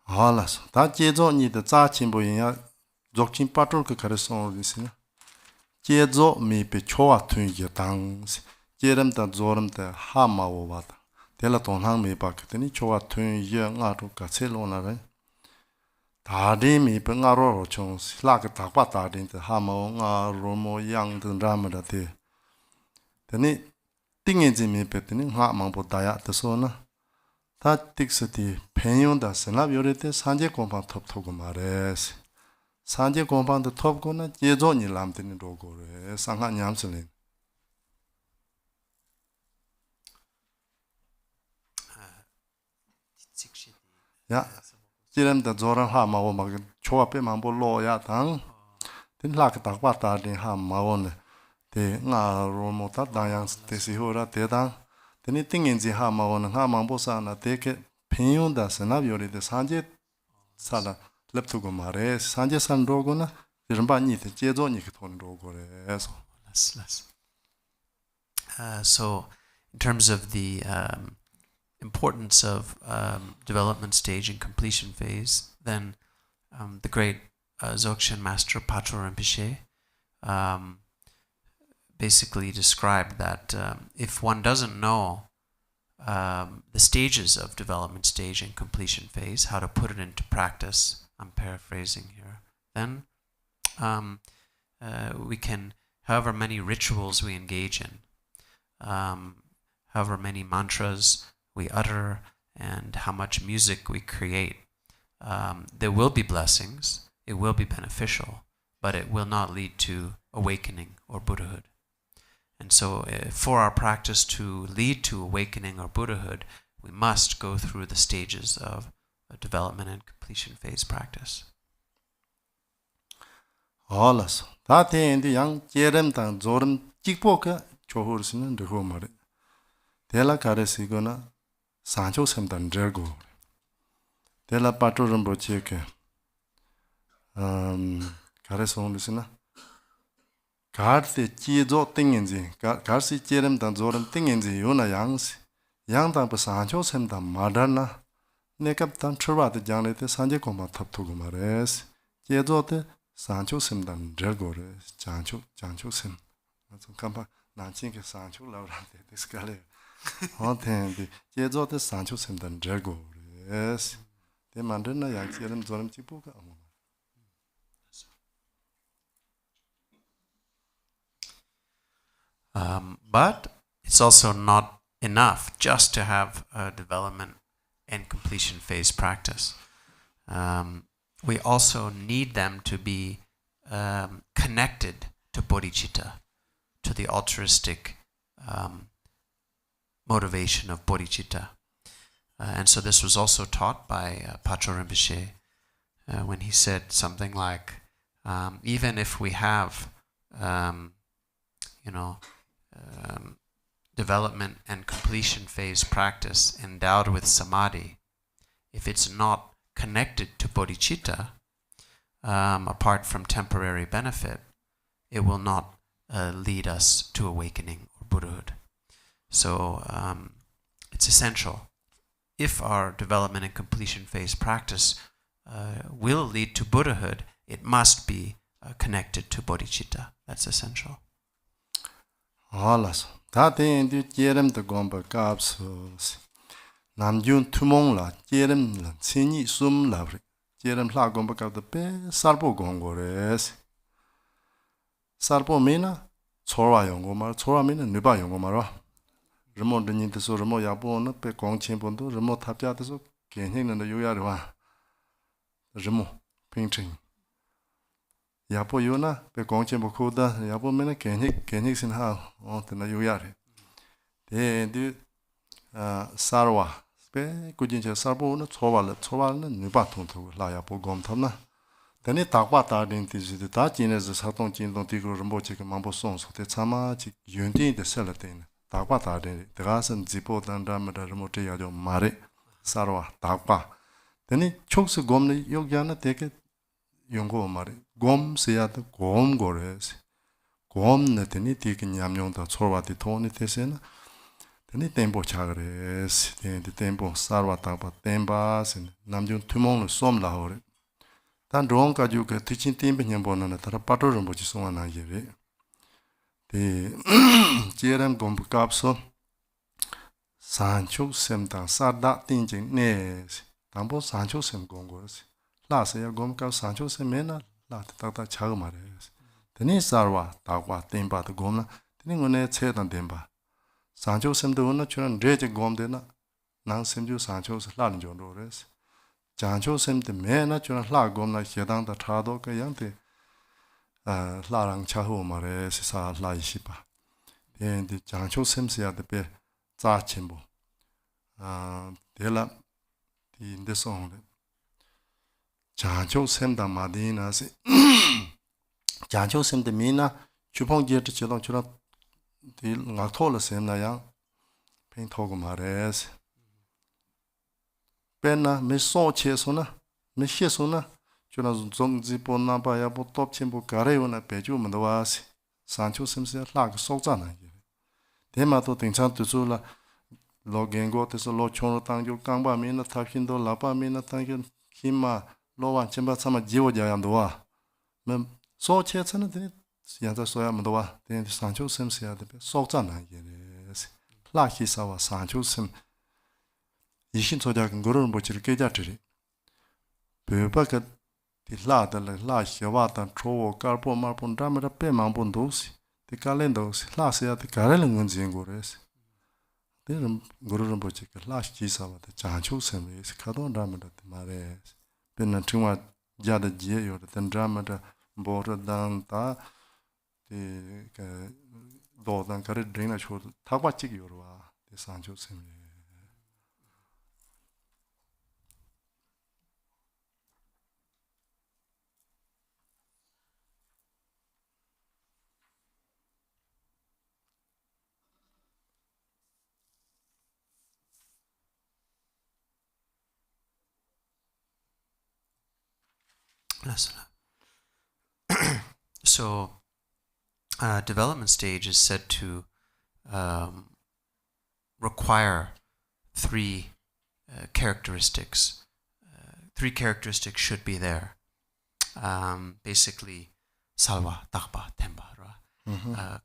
好了，他接着你的扎进不一样，做进八周个开始送的是呢，接着没被敲啊吞一当是，接人的做人的蛤蟆我话的，得了东行没把个的你敲啊吞一俺都个车路那人，大的没被俺罗从那个大把大的蛤蟆俺罗么样的那么的的，的你定眼睛没被的你蛤蟆不打呀的说呢。 다 틱스티 펜용다 스납 요래때 산제 공방 톱토고 말레스 산제 공방도 톱고나 예조니 람드니 로고레 상한 냠슬린 야 지름다 조랑 하마고 막 초앞에 만보 로야 당 딘라크 딱바다리 하마오네 대nga 로모타 다양 스테시호라 대당 Teni tingenzi ha maona ha mambosa na teke penyonda sanabiyori de sanje sala leptugo mare sanje san rogo na rimba ni te jezo ni ton rogo re so. So in terms of the importance of development stage and completion phase, then the great Dzogchen master Patrul Rinpoche basically described that if one doesn't know the stages of development stage and completion phase, how to put it into practice, I'm paraphrasing here, then we can, however many rituals we engage in, however many mantras we utter, and how much music we create, there will be blessings, it will be beneficial, but it will not lead to awakening or Buddhahood. And so for our practice to lead to awakening or Buddhahood, we must go through the stages of development and completion phase practice. 알았어. 다 대인데 양 제름당 조름 찍보가 조호르스는 되고 말이. 대라 가르시거나 산초 셈단 저고. 대라 파토름 보치게. 가르송르스나 가르세 지조 땡인지 가르시 제름당 조름 땡인지 요나 양시 양당 버산초 셈단 마다나 내갑단 트바드 장레테 산제 고마 탑토고 말레스 제조테 산초 셈단 저고레 장초 셈 아주 깜파 난친게 산초 라우라데 디스칼레 어텐디 제조테 산초 셈단 저고레스 데만드나 양제름 조름 찍보가 but it's also not enough just to have a development and completion phase practice. We also need them to be connected to bodhicitta, to the altruistic motivation of bodhicitta. And so this was also taught by Pacho Rinpoche when he said something like, even if we have, development and completion phase practice endowed with samadhi, if it's not connected to bodhicitta, apart from temporary benefit, it will not lead us to awakening or Buddhahood. So it's essential. If our development and completion phase practice will lead to Buddhahood, it must be connected to bodhicitta. That's essential. Alas, taten du jerem de gomba kapsos. Namjun tumong la jerem la sini sum lavri. Jerem la gomba kap de pe sarpo gongores. Sarpo mena chorwa yongomar, chorwa mena nuba yongomar. Remo de de so remo yapo na pe gong chen pondo remo tapja de so genhing na yu ya de wa. Remo pingching. Yapo yuna pe gong chen bo koda yapo mena genhing sin ha on de na yu ya de. De du sarwa pe kujin che sarpo na chorwa na nuba tong to la yapo gom tham na. Tani takwa ta din ti ji ta jin ne sa tong jin dong ti gro remo che ke mambo song so te chama ji yun din de sel de. Takwa ta din de ga san ji po dan da ma da remo te ya jo mare sarwa takwa. Tani chok se gom ne yok ya na de ke 용고 말이 곰 세야도 곰 고레스 곰 네더니 디긴 냠용도 초와디 돈이 되세나 되니 템포 차그레스 되니 템포 사르와타바 템바스 남중 투몽을 쏨라오레 단 롱가 주게 티친 템베 냠보는 따라 빠토를 뭐지 송하나 예베 데 제람 곰kapso 산초 셈다 사다 띵징 네 담보 산초 셈 공고스 라세야 곰kapso 산초 셈메나 라타타 차가 말해스 데니 사르와 다과 템바도 곰나 데니 오네 체단 템바 산초 셈도 오나 추는 레제 곰데나 난 셈주 산초스 라는 정도레스 장초 셈데 메나 추는 라 곰나 해당다 차도 그 양데 라랑 차후 말해스 사 라이시바 데니 장초 셈스야데 베 자침보 데라 디인데송데 장초 셈다 마디나세 장초 셈데 미나 주봉지에 저동 저런 디 나토를 셈나야 팽토고 말해스 베나 메소체소나 메시소나 저런 종지보나 봐야 뭐 톱침보 가래요나 배주면도 와시 산초 셈세 라가 속잖아 대마도 등창 뜻으로 로겐고에서 로촌로 당조 강바미나 타힌도 라바미나 당견 힘마 로완 쳔바 참아 지워져야도와 면 소체처는 되니 양자 소야면도와 되니 산초 셈세야 돼 속잖아 이게 라히사와 산초 셈 이신 소작은 거를 뭐 지르게 자들이 베바가 딜라들 라히와단 초오 깔보 말본 담으라 빼망본 도시 디칼렌도스 라세야 디칼렌 문진 거레스 데는 거를 뭐 지르게 라히사와 장초 셈이 가도 담으라 말에 베는 정말 자다 지에요 된 드라마다 보르단다 그 도단 가르 드리나 초 타과치기 요르와 산초 셈이 So, development stage is said to require three characteristics. Three characteristics should be there. Basically, salwa, takpa, temba.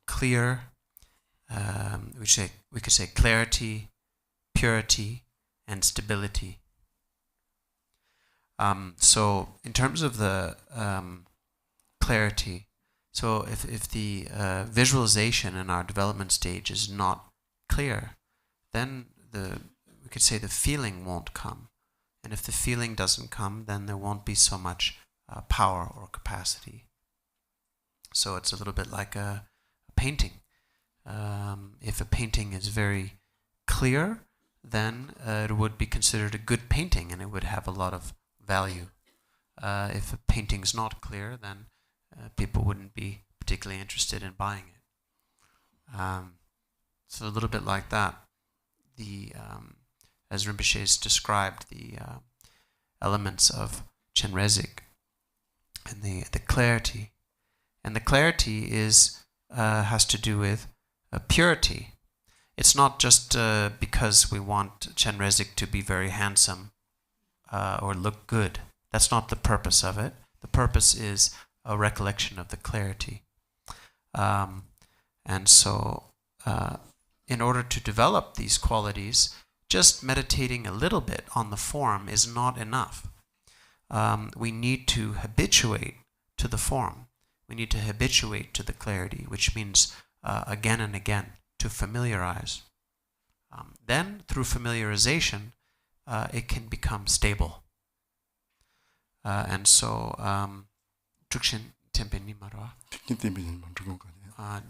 Clear, we could say clarity, purity, and stability. So in terms of the clarity, so if the visualization in our development stage is not clear, then we could say the feeling won't come. And if the feeling doesn't come, then there won't be so much power or capacity. So it's a little bit like a painting. If a painting is very clear, then it would be considered a good painting and it would have a lot of value. If a painting's not clear, then people wouldn't be particularly interested in buying it. So a little bit like that. As Rinpoche's described, the elements of Chenrezig and the clarity. And the clarity has to do with purity. It's not just because we want Chenrezig to be very handsome or look good. That's not the purpose of it. The purpose is a recollection of the clarity. And so in order to develop these qualities, just meditating a little bit on the form is not enough. We need to habituate to the form. We need to habituate to the clarity, which means again and again to familiarize. Then, through familiarization, it can become stable. And so, Drupchen tempe ni marwa.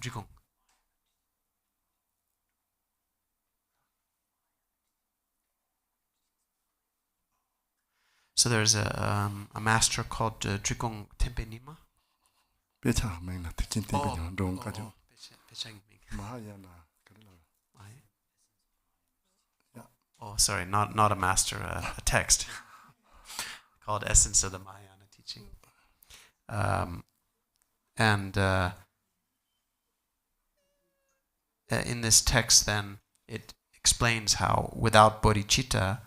Drupon. So there's a master called Drupon tempe nima. Oh, sorry, not a master, a text called Essence of the Mahayana Teaching. In this text, then, it explains how without bodhicitta,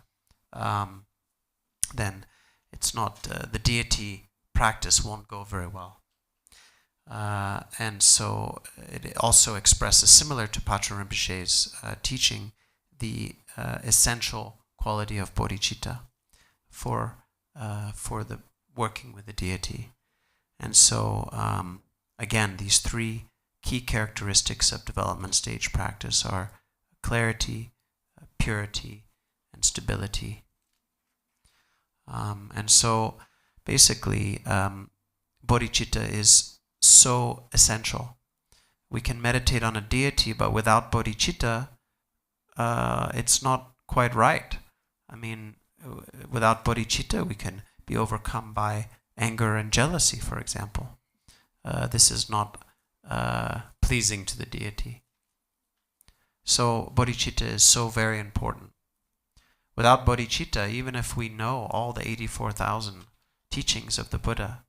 then it's not, the deity practice won't go very well. And so it also expresses, similar to Patrul Rinpoche's teaching, the essential quality of bodhicitta for the working with the deity. And so, again, these three key characteristics of development stage practice are clarity, purity, and stability. And so, basically, bodhicitta is so essential. We can meditate on a deity, but without bodhicitta, it's not quite right. I mean, without bodhicitta, we can be overcome by anger and jealousy, for example. This is not pleasing to the deity. So bodhicitta is so very important. Without bodhicitta, even if we know all the 84,000 teachings of the Buddha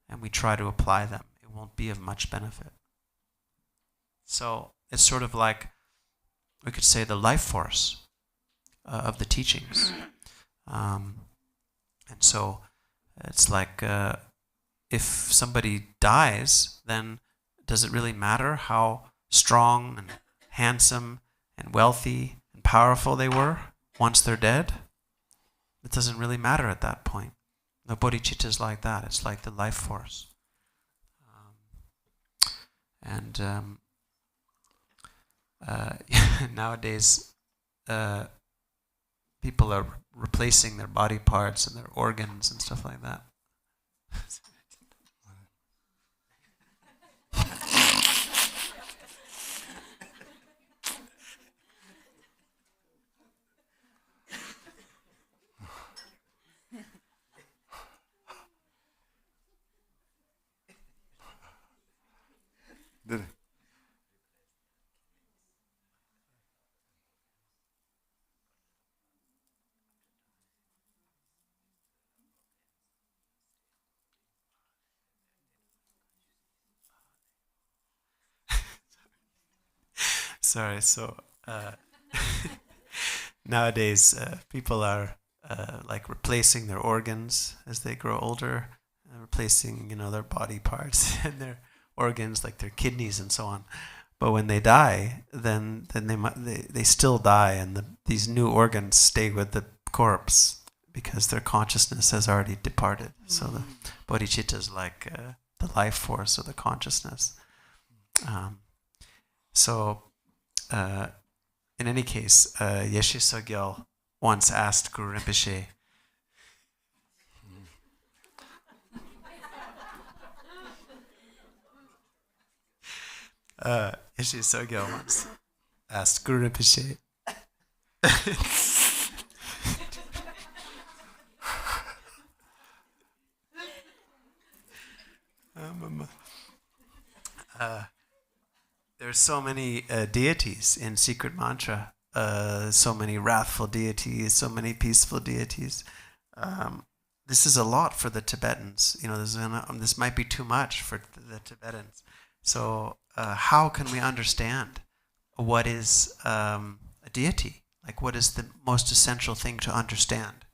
and we try to apply them, it won't be of much benefit. So it's sort of like, we could say, the life force of the teachings. And so it's like if somebody dies, then does it really matter how strong and handsome and wealthy and powerful they were once they're dead? It doesn't really matter at that point. The bodhicitta is like that. It's like the life force. Nowadays, people are replacing their body parts and their organs and stuff like that. Did it? Sorry, so nowadays people are like replacing their organs as they grow older, replacing their body parts and their organs, like their kidneys and so on. But when they die, then they still die, and these new organs stay with the corpse because their consciousness has already departed. So the bodhicitta is like the life force of the consciousness. In any case, Yeshe Sogyal once asked Guru Rinpoche, Yeshe Sogyal once asked Guru Rinpoche, There's so many deities in secret mantra, so many wrathful deities, so many peaceful deities. This is a lot for the Tibetans. This might be too much for the Tibetans. So how can we understand what is a deity? Like, what is the most essential thing to understand?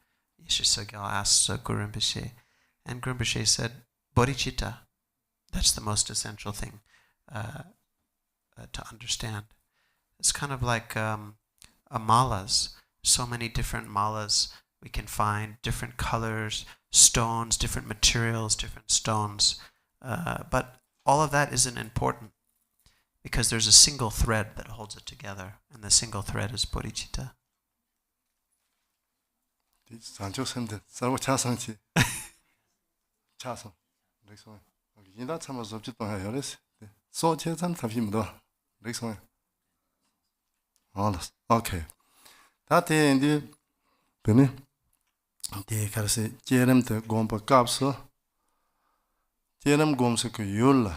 Yeshe Sogyal asked Guru Rinpoche, and Guru Rinpoche said, bodhicitta. That's the most essential thing to understand. It's kind of like malas. So many different malas we can find, different colors, stones, different materials, different stones. But all of that isn't important because there's a single thread that holds it together, and the single thread is bodhicitta. Okay. That in the karse jerem te gompa kapso jerem gomse ko yul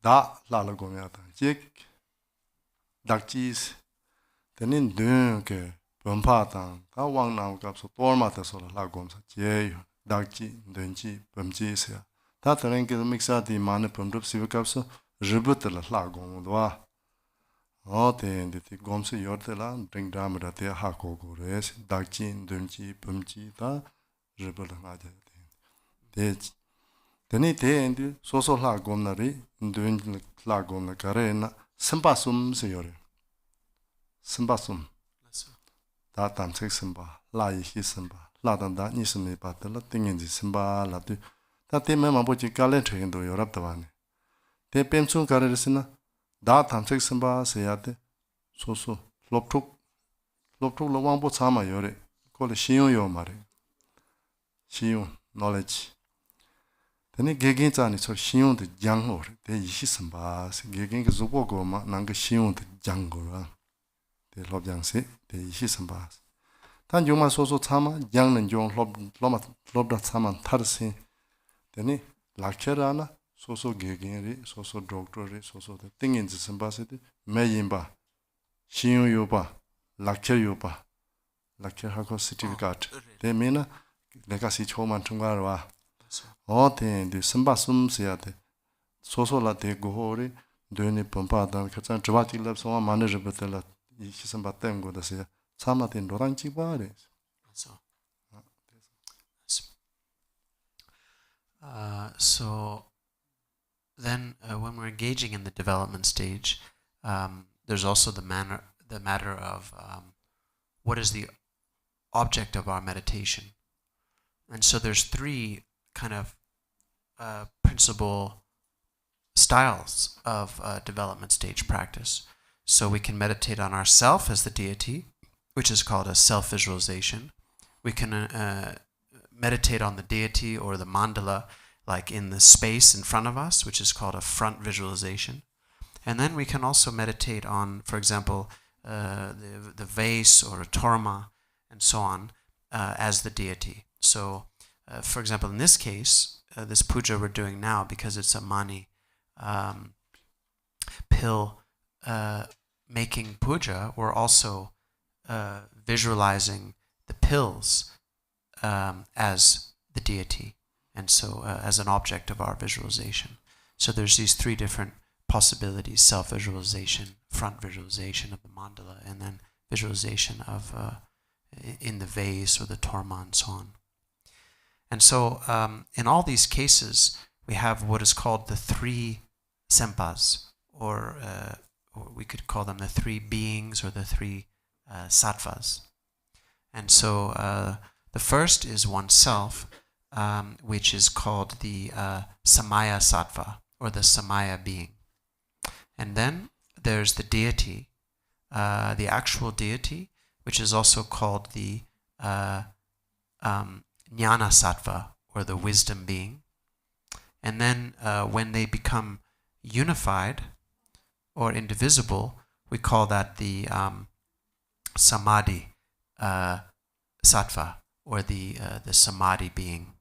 da la gomyata jik dakjis tenin dun ke bompa ta wang na kapso torma te so la gomsa je dakji dunji bomji se ta tren ke mixa di man pomrup siv kapso ribut la gom do the gomse yortela bring Dharma te ha ko res dakjin dunji bumji da ribul na de teni te endi so la gomnari dun la gomna karena sambasum se yore sambasum da tam sek samba la yi samba la dan da ni sne pa de la tingin ji samba la de ta te me ma bo ji ka le theng do yorap da ba ne te pem chung ka re sna da tam sek samba se ya de so loptuk lo wang bo chama yore ko le shiyon yo mare shiyon knowledge teni gegin chani so shiyon de jang or de yi samba se gegin ge zubo go ma nang ge shiyon de jang go ra de lob jang se de yi samba tan juma so chama jang nen jong lob da chama tar se teni lakchera na so gegin ri so doctor ri so de tingin ji samba se de me yin ba shiyon yo ba lakcher yo ba lakcher ha ko certificate de mena legacy choman chungwa wa de samba sum se ya de so la de go hori de ni pompa da ka chan jwa ti lab so ma ne je betela yi samba tem go da se chama den roran chi ba re so then when we're engaging in the development stage, there's also the matter of what is the object of our meditation. And so there's three kind of principal styles of development stage practice. So we can meditate on ourself as the deity, which is called a self-visualization. We can meditate on the deity or the mandala, like in the space in front of us, which is called a front visualization. And then we can also meditate on, for example, the vase or a Dharma and so on as the deity. So, for example, in this case, this puja we're doing now, because it's a mani pill making puja, we're also visualizing the pills as the deity, and so as an object of our visualization. So there's these three different possibilities: self-visualization, front visualization of the mandala, and then visualization of in the vase or the Dharma and so on. And so in all these cases, we have what is called the three sempas, or we could call them the three beings or the three sattvas. And so the first is oneself, which is called the samaya sattva, or the samaya being. And then there's the deity, the actual deity, which is also called the jnana sattva, or the wisdom being. And then when they become unified or indivisible, we call that the samadhi sattva, or the samadhi being.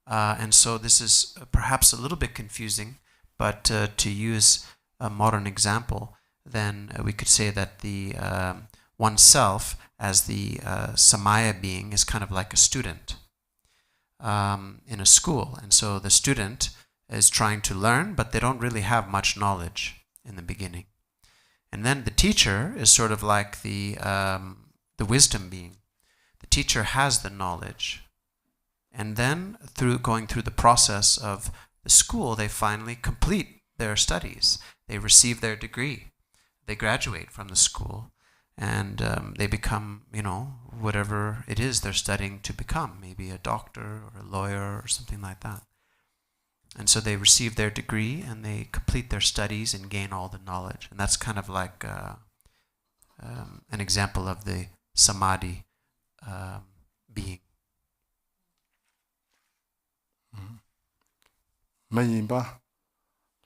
And so this is perhaps a little bit confusing, but to use a modern example, then we could say that the oneself as the samaya being is kind of like a student in a school. And so the student is trying to learn, but they don't really have much knowledge in the beginning. And then the teacher is sort of like the wisdom being. The teacher has the knowledge. And then going through the process of the school, they finally complete their studies. They receive their degree. They graduate from the school, and they become, whatever it is they're studying to become, maybe a doctor or a lawyer or something like that. And so they receive their degree and they complete their studies and gain all the knowledge. And that's kind of like an example of the samadhi being. Mayimba,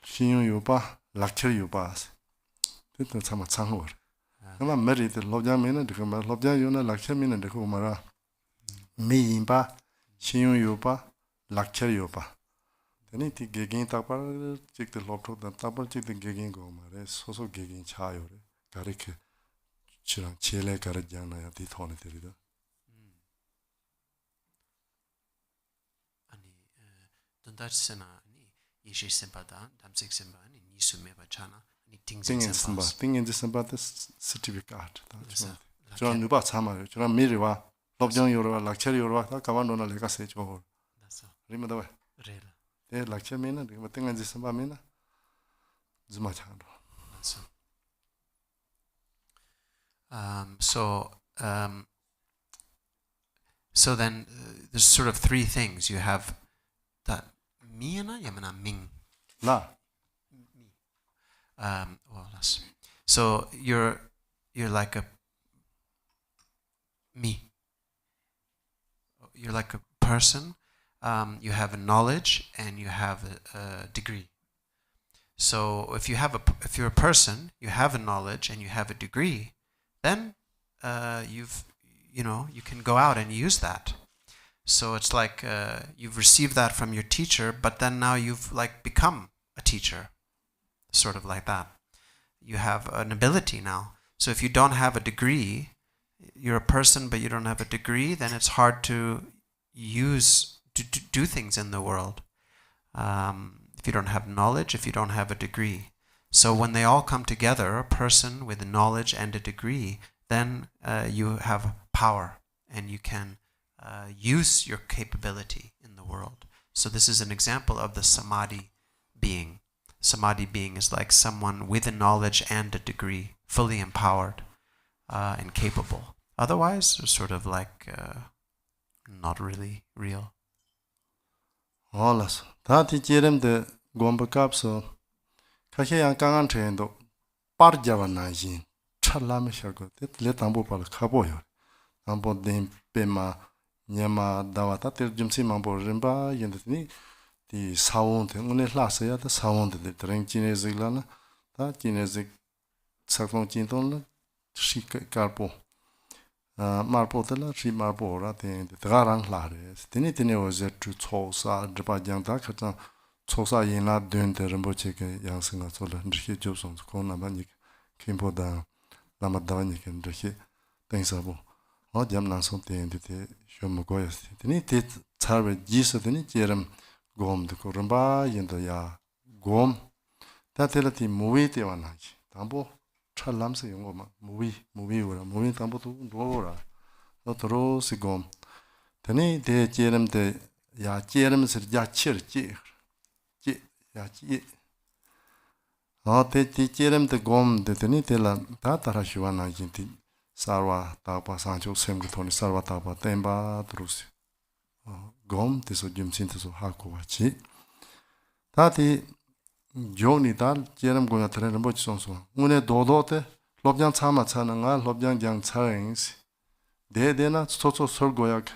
Shin Yuba, Lecture Yuba. This is some Sangor. I'm married to Lobja Mina, the Lobja Yuna, Lecture Mina, the Humara. Mayimba, Shin Yuba, Lecture Yuba. Then it gigging tapper, check the lotto, the tapper, check the gigging gomare, so gigging child, Garik Chile Garajana, the Tonity. Sena Yishi Simpada, Damsik Simba, and Yisume Bachana, and things thing in this about this certificate. John Nubat Hammer, John Miriwa, Lobjan Yorua, Lecture Yorua, Kavandona Legacy. Remember the way. Lecture Mina, the thing in this about Mina Zumachando. So then there's sort of three things. You have that Miana Yamana Ming. La. So you're like a me. You're like a person. You have a knowledge and you have a degree. So if you're a person, you have a knowledge and you have a degree, then you can go out and use that. So it's like you've received that from your teacher, but then now you've like become a teacher, sort of like that. You have an ability now. So if you don't have a degree, you're a person but you don't have a degree, then it's hard to do things in the world. If you don't have knowledge, if you don't have a degree. So when they all come together, a person with a knowledge and a degree, then you have power and you can use your capability in the world. So this is an example of the samadhi being. Samadhi being is like someone with a knowledge and a degree, fully empowered and capable. Otherwise, it's sort of like not really real. Olas. Tati Jerem the Gomba Capso Kayan Kangan Trendo Parjava Najin Chalameshago, let Ambo Pal Caboyo. Ambo Dim Pema Nyama Dawata Jimsi Mambo Rimba Yendini, the sound, only last year the sound the drink Chenrezig Lana, that Chenrezig Sakon Chinton, she carpo. Marpotella, she marbora, the Garan Lares. Tinitine was a true Tosa, Drupon Tsering, Tosa Yena doing the Rambochek, young singer, and she Jobson, Kona Manik, Kimbo down, Lamadanik, and the things abo. Not Jamna something the Shomogoyas. Tinit Tarve Jesus, the Nijerum Gom, the Koramba, and the Ya Gom. That telati movie the one night. Tambo. Chalamse young movie tambo to Dora. Not rose gom. Tani de jerem de ya jerem sir ya chir ya chi. Oh, te jerem de gom de tani tela tatara shuana jinti sarwa tapa sancho semgutoni sarwa tapa temba trusi. Gom teso jumsinto so hakowachi. Tati Joni dal jerem goya tren bo sonso une dodote lobjang chama chananga lobjang jang chaings de na soso sol goyak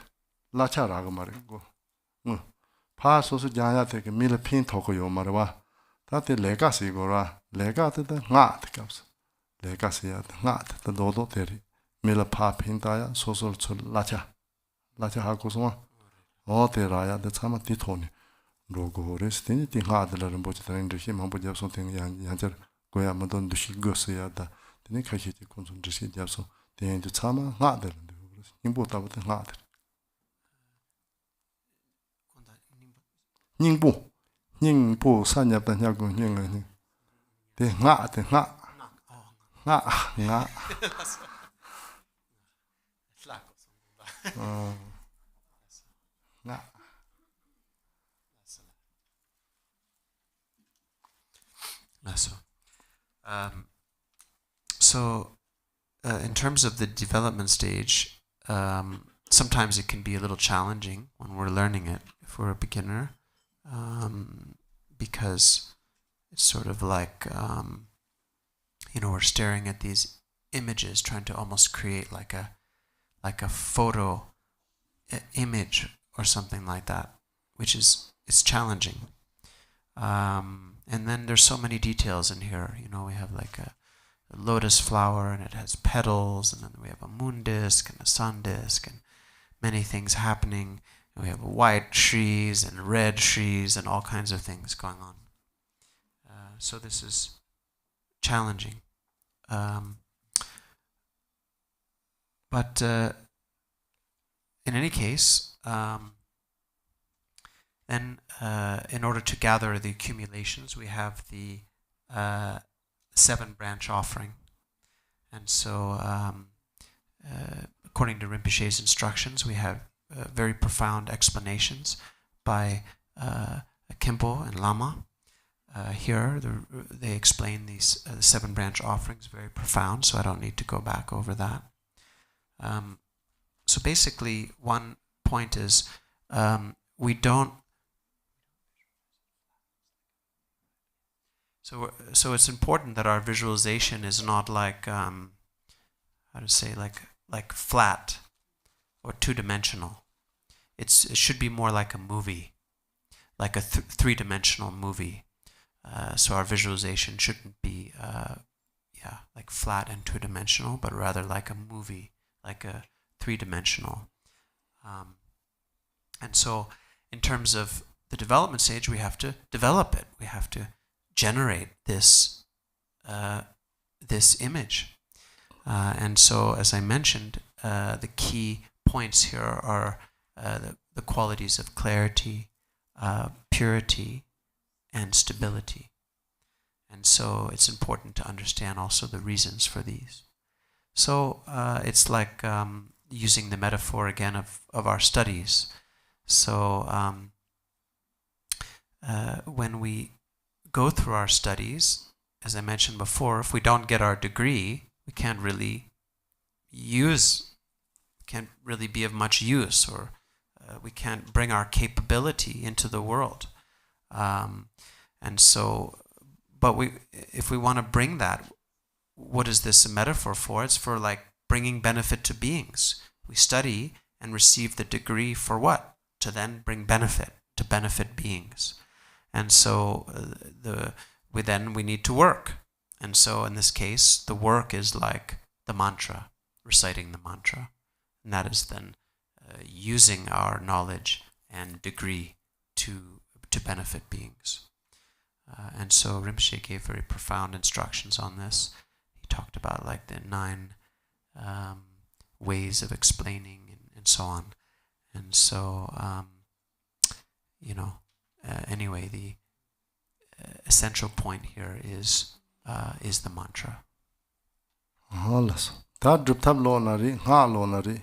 la cha ra ga mare go pa so so jaya te ke mil pin to ko yo mare wa ta te lega si go ra lega te nga te kaps 레가시야 나트 도도 테리 밀라 파핀다야 소솔 출 라차 하고서 어테라야 데 참아 디토니 로고레스티니 티하들은 보지다는 듯이 만보자 손탱 양저 고야 뭐던 듯이 거스야다 되네 카시티 콘손 듯이 잡서 대인도 참아 하들은 힘보다부터 하들 닝보 산yap단 하고 닝은 대nga So, in terms of the development stage, sometimes it can be a little challenging when we're learning it, if we're a beginner, because it's sort of like, we're staring at these images, trying to almost create like a photo image or something like that, which is challenging. And then there's so many details in here. We have like a lotus flower and it has petals, and then we have a moon disk and a sun disk and many things happening. And we have white trees and red trees and all kinds of things going on. So this is challenging. But in any case, then in order to gather the accumulations, we have the 7-branch offering. And so according to Rinpoche's instructions, we have very profound explanations by Khenpo and Lama. Here they explain these 7-branch offerings, very profound, so I don't need to go back over that. So basically, one point is we don't. So it's important that our visualization is not like like flat or two-dimensional. It should be more like a movie, like a three-dimensional movie. So our visualization shouldn't be like flat and two-dimensional, but rather like a movie, like a three-dimensional. And so in terms of the development stage, we have to develop it. We have to generate this image. And so, as I mentioned, the key points here are the qualities of clarity, purity, and stability. And so it's important to understand also the reasons for these. So it's like using the metaphor again of our studies. So when we go through our studies, as I mentioned before, if we don't get our degree, we can't really be of much use, or we can't bring our capability into the world. And so, but if we want to bring that, what is this a metaphor for? It's for like bringing benefit to beings. We study and receive the degree for what? To then bring benefit, to benefit beings. And so we need to work. And so in this case, the work is like the mantra, reciting the mantra. And that is then using our knowledge and degree to benefit beings. And so Rinpoche gave very profound instructions on this. He talked about like the 9 ways of explaining and so on. And so, anyway, the essential point here is the mantra. Alles. Da druptab lo nari, ha lo nari.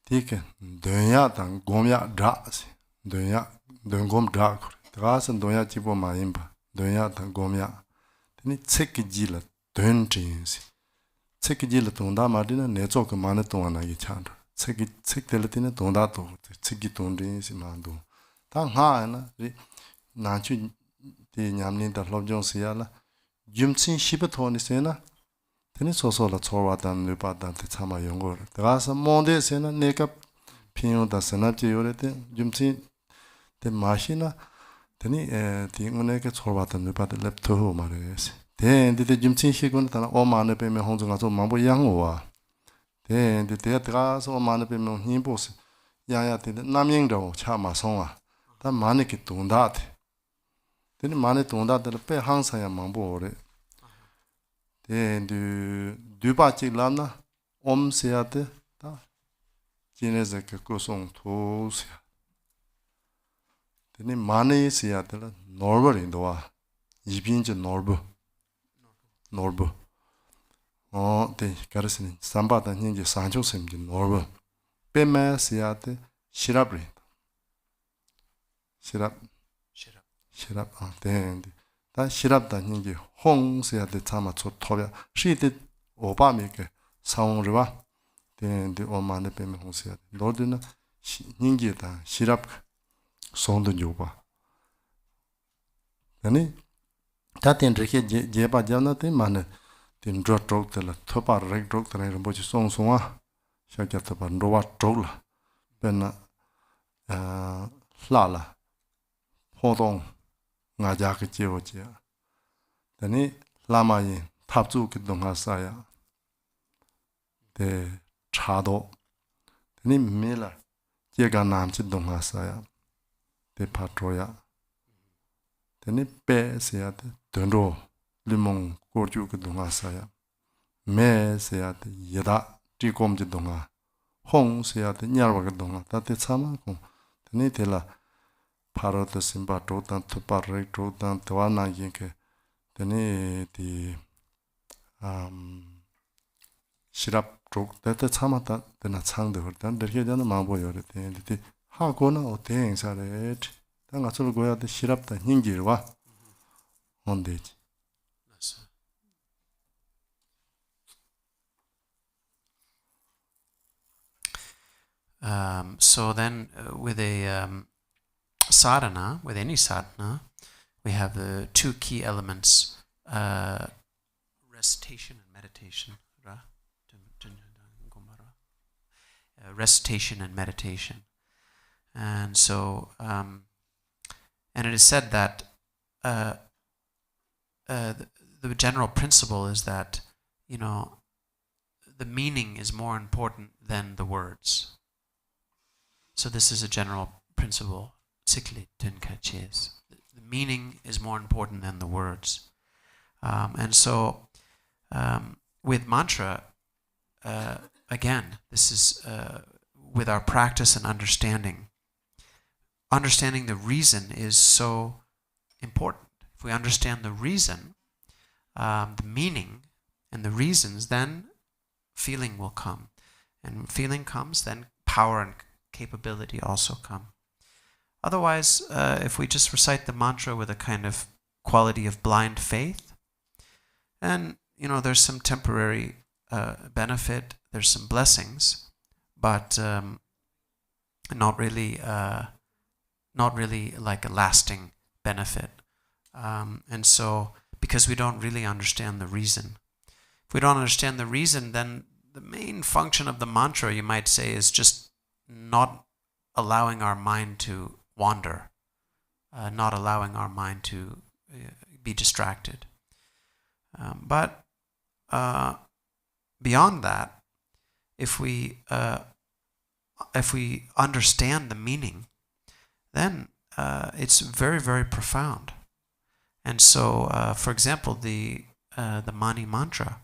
Tike, dunya dan gomya dras. Dunya, dungom drak. Drasen dunya tipo maimba. Dunya dan gomya. Tini tseki jila dun jinsi. Tseki jila tunda marina nezo ke mane tunga na yi chandra. Tseki tela tina tunda to. Tseki tun jinsi mando. Ta ha na ri nanchu di nyamni da lobjong siya la. Jumtsin shiba toni sena. Teni soso la chorwa dan lupa dan te chama yongor. Dagasa monde sena neka pinyo da senapje yore te jumtsin te mashi na teni ti ngone ke chorwa dan lupa de lep toho mare se. Then the Jimchin Higun and all manner payment homes on Mambo Yang. Then the theaters or manner payment himbos. Yaya did Naming do Chama Songa. That maniki doing that. Then the money doing that the pay Hansa and Mambo. Then the Dubachi Lana Seate. Chenrezig goes on to the money Seattle, Norber in the wa. Ibinja Norbo. Oh, the garrison, Sambata Ninja Sancho Sim in Norbo. Pema Seate, Shirabri. Shirap. Then that Shirap that Ninja Hong Seate Tamato Toya. She did Obamake, Sound River. Then the Oman payment Hong Seate. Lordina Ninja Shirap Sound Juba. Then that in Ricky Jeba Janate man, then drop drop the Topa Reg drop the Rambochi Song Songa, Shakatapa Nova Trolla, Ben Lala, Hodong, Najaki Jeoja. Then he Lama in Tapzu Kidonga Saya, the Chado. Then he Miller, Jeganam Chidonga Saya, the Patroya. Then it bears at Dundro, Limon, Gorju Dunga Saya. Me say at Yada, Ticom Dunga. Hong say at Yarwagadonga, that is Samako. Then it la Parrot the Simba Trotan to Parrek Trotan to Anna Yinke. Then the Shirap Trok, that is Samata, then a sang the Hortan, the Hidan Mambo, the Hakona or things are it. I sort of go out the Shirap the Hingirwa on it. So then with a sadhana, with any sadhana, we have the two key elements, recitation and meditation. Recitation and meditation. And so, and it is said that the general principle is that, the meaning is more important than the words. So this is a general principle. The meaning is more important than the words. And so with mantra, again, this is with our practice and understanding. Understanding the reason is so important. If we understand the reason, the meaning, and the reasons, then feeling will come. And when feeling comes, then power and capability also come. Otherwise, if we just recite the mantra with a kind of quality of blind faith, and there's some temporary benefit, there's some blessings, but not really like a lasting benefit. And so, because we don't really understand the reason. If we don't understand the reason, then the main function of the mantra, you might say, is just not allowing our mind to wander, not allowing our mind to be distracted. But beyond that, if we understand the meaning, then it's very, very profound. And so, for example, the Mani mantra,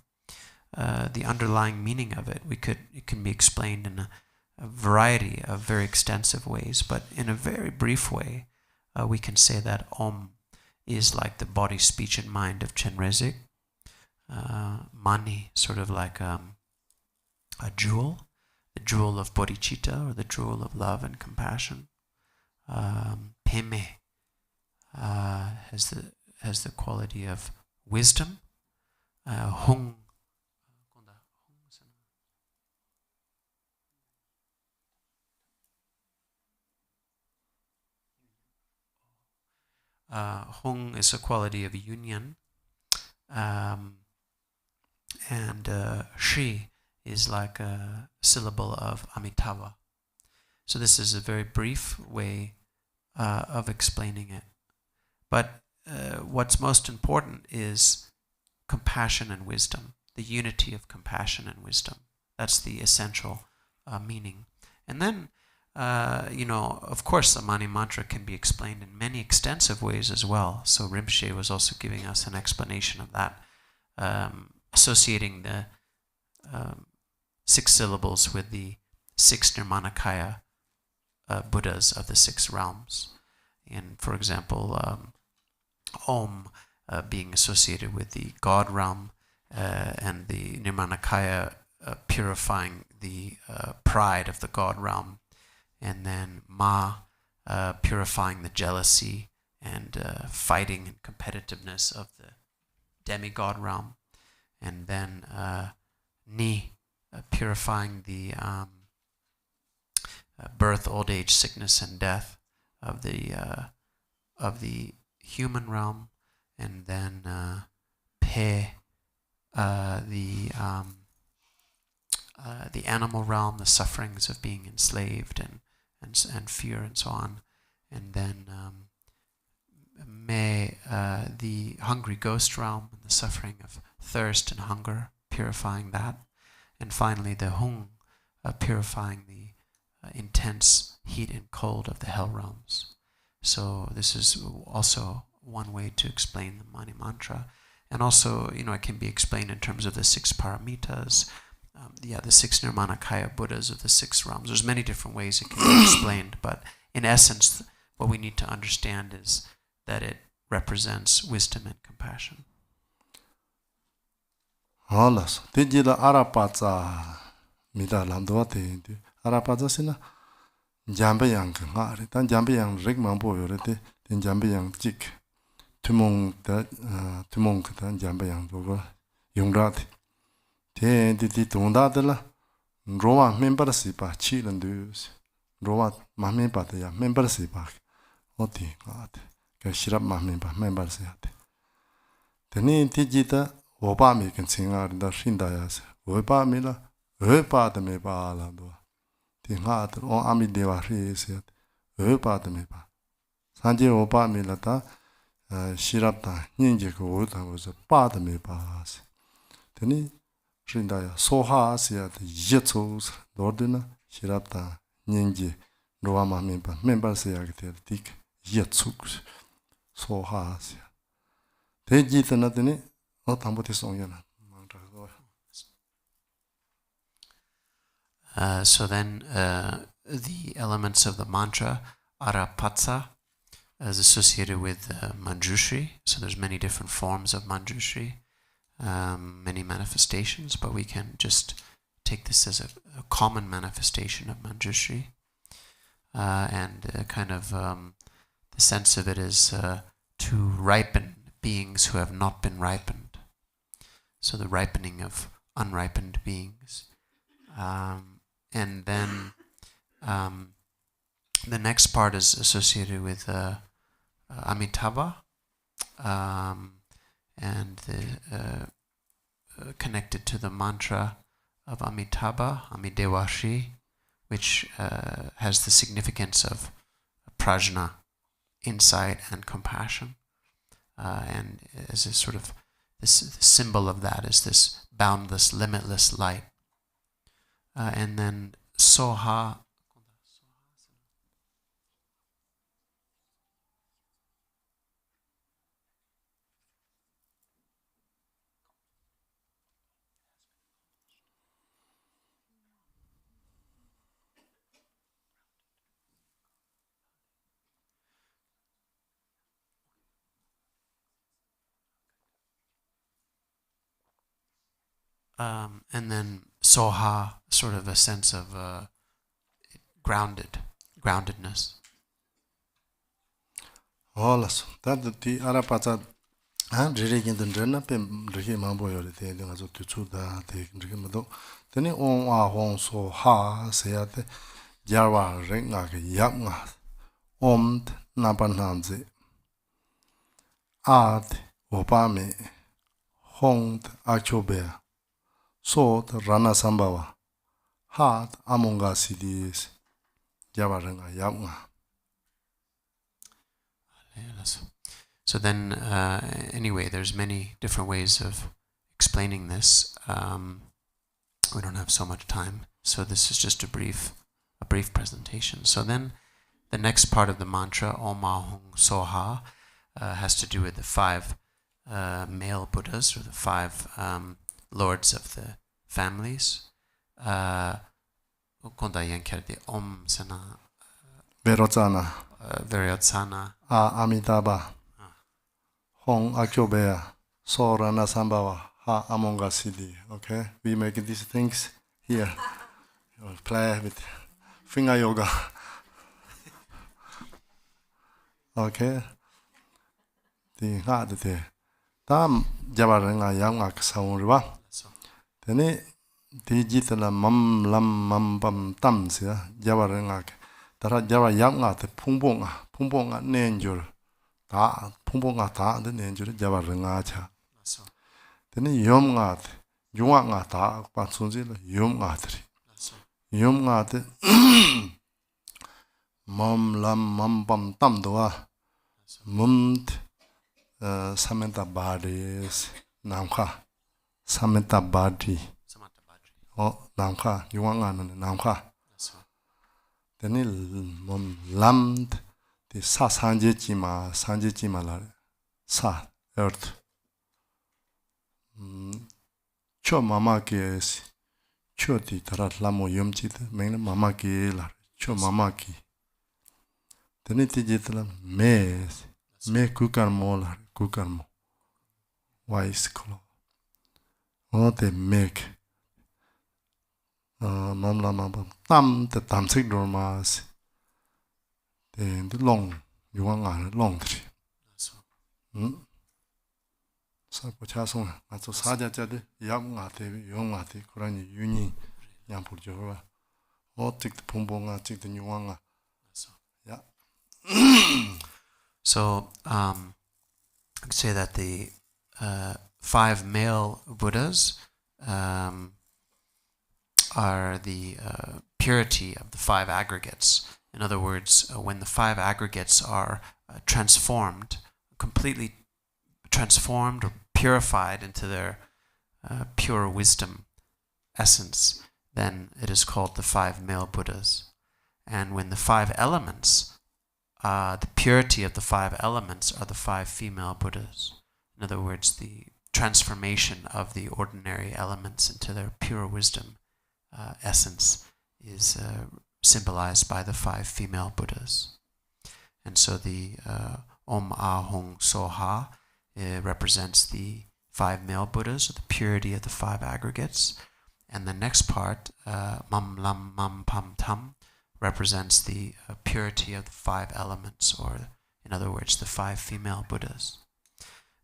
the underlying meaning of it, it can be explained in a variety of very extensive ways, but in a very brief way, we can say that Om is like the body, speech, and mind of Chenrezig. Mani, sort of like a jewel, the jewel of bodhicitta, or the jewel of love and compassion. Peme has the quality of wisdom. Hung Hung is a quality of union, and Shri is like a syllable of Amitabha. So this is a very brief way of explaining it. But what's most important is compassion and wisdom, the unity of compassion and wisdom. That's the essential meaning. And then, of course, the Mani Mantra can be explained in many extensive ways as well. So Rinpoche was also giving us an explanation of that, associating the 6 syllables with the 6 Nirmanakaya Buddhas of the 6 realms. And for example, Om being associated with the God realm, and the Nirmanakaya purifying the pride of the God realm, and then Ma purifying the jealousy and fighting and competitiveness of the demigod realm, and then Ni purifying the birth, old age, sickness, and death of the human realm, and then Pe the animal realm, the sufferings of being enslaved and fear and so on, and then Me the hungry ghost realm and the suffering of thirst and hunger, purifying that, and finally the Hung purifying the intense heat and cold of the hell realms. So this is also one way to explain the Mani Mantra. And also, it can be explained in terms of the 6 paramitas, the 6 Nirmanakaya Buddhas of the 6 realms. There's many different ways it can be explained, but in essence, what we need to understand is that it represents wisdom and compassion. Alas, tijila arapatsa mida landwa te arapatsa sina jambe yang ngari tan jambe yang rig mambo yorete ten jambe yang jik tumong ta jambe yang dogo yongrat te di tongda de la rowa member si pa chi landus rowa mamme pa te ya member si pa oti gat ke shirap mamme pa member si ate teni tijita opa mi kan singar da shinda ya se opa mi la opa de me pa la do ti ngat o ami dewa ri se opa de me pa sanje opa mi la ta shirap ta ninje ko ta go se pa de me pa se teni shinda ya soha se ya de yetso dordina shirap ta ninje rowa ma me pa member se ya ke tik yetso soha se te jita na teni so then the elements of the mantra Arapatsa is associated with Manjushri. So there's many different forms of Manjushri, many manifestations, but we can just take this as a common manifestation of Manjushri. And the sense of it is to ripen beings who have not been ripened. So the ripening of unripened beings. And then the next part is associated with Amitabha, and connected to the mantra of Amitabha, Amidevashi, which has the significance of prajna, insight and compassion. And as a sort of the symbol of that is this boundless, limitless light. And then Soha. And then Soha, sort of a sense of groundedness. Olas, that the Arapata and Riggin the Drena Pim Rigimambo or the Taylor as to Chuda, the Rigimado. Then it on our home so ha, say at the Java ring like a yamna, omed Napananze, Art, Opame, Honged Achobe. So the Rana Sambava, heart among us cities, Javaranga Yamna. So then, anyway, there's many different ways of explaining this. We don't have so much time, so this is just a brief presentation. So then, the next part of the mantra, Om Ahung Soha, has to do with the 5 male Buddhas, or the 5 lords of the families. Konda Yankerdi Om Sana Veryotsana Amitabha Hong Akyobea Sorana Sambhava Ha Amonga Siddhi. Okay, we make these things here. Play with finger yoga. Okay. The hard the Tam Jabaranga Yanga Saurva. Then Digitala Mam Lam Mam Bam Tamsia Jabaranga. Tara Java Yanga the Pumbonga Nanger. Ta Pumbonga ta the Nanger Jabaranga. Then Yomgat Yuanga ta Patsunzilla Yomgatri. Yomgat Mam Lam Mam Bam Tamdoa Mumt Samantha Badies Namka Samantha Badi. Oh, Namka, Yuanga Namka. Then Mom Lamd the Sa Sanjima Sa Earth. Cho Mama Kies Choti Tarat Lamo Yumchit, Main Mama Ki Cho Mama Ki. Then it is Me Kukarmo Wise Clo. What they make Mamma Tam the Tamsik Dormas. Then the long long tree. Sapochasong, that's a Saja Yamati, Yomati, Kurani, Uni, Yampurjova. Or take the Pumbonga, take the Nuanga. Yeah. So, I could say that the 5 male Buddhas are the purity of the 5 aggregates. In other words, when the 5 aggregates are completely transformed or purified into their pure wisdom essence, then it is called the 5 male Buddhas. And when the 5 elements, the purity of the 5 elements are the 5 female Buddhas. In other words, the transformation of the ordinary elements into their pure wisdom essence is symbolized by the 5 female Buddhas. And so the Om Ahung Soha represents the 5 male Buddhas, or the purity of the 5 aggregates. And the next part, Mam Lam Mam Pam Tam, represents the purity of the 5 elements, or in other words, the 5 female Buddhas.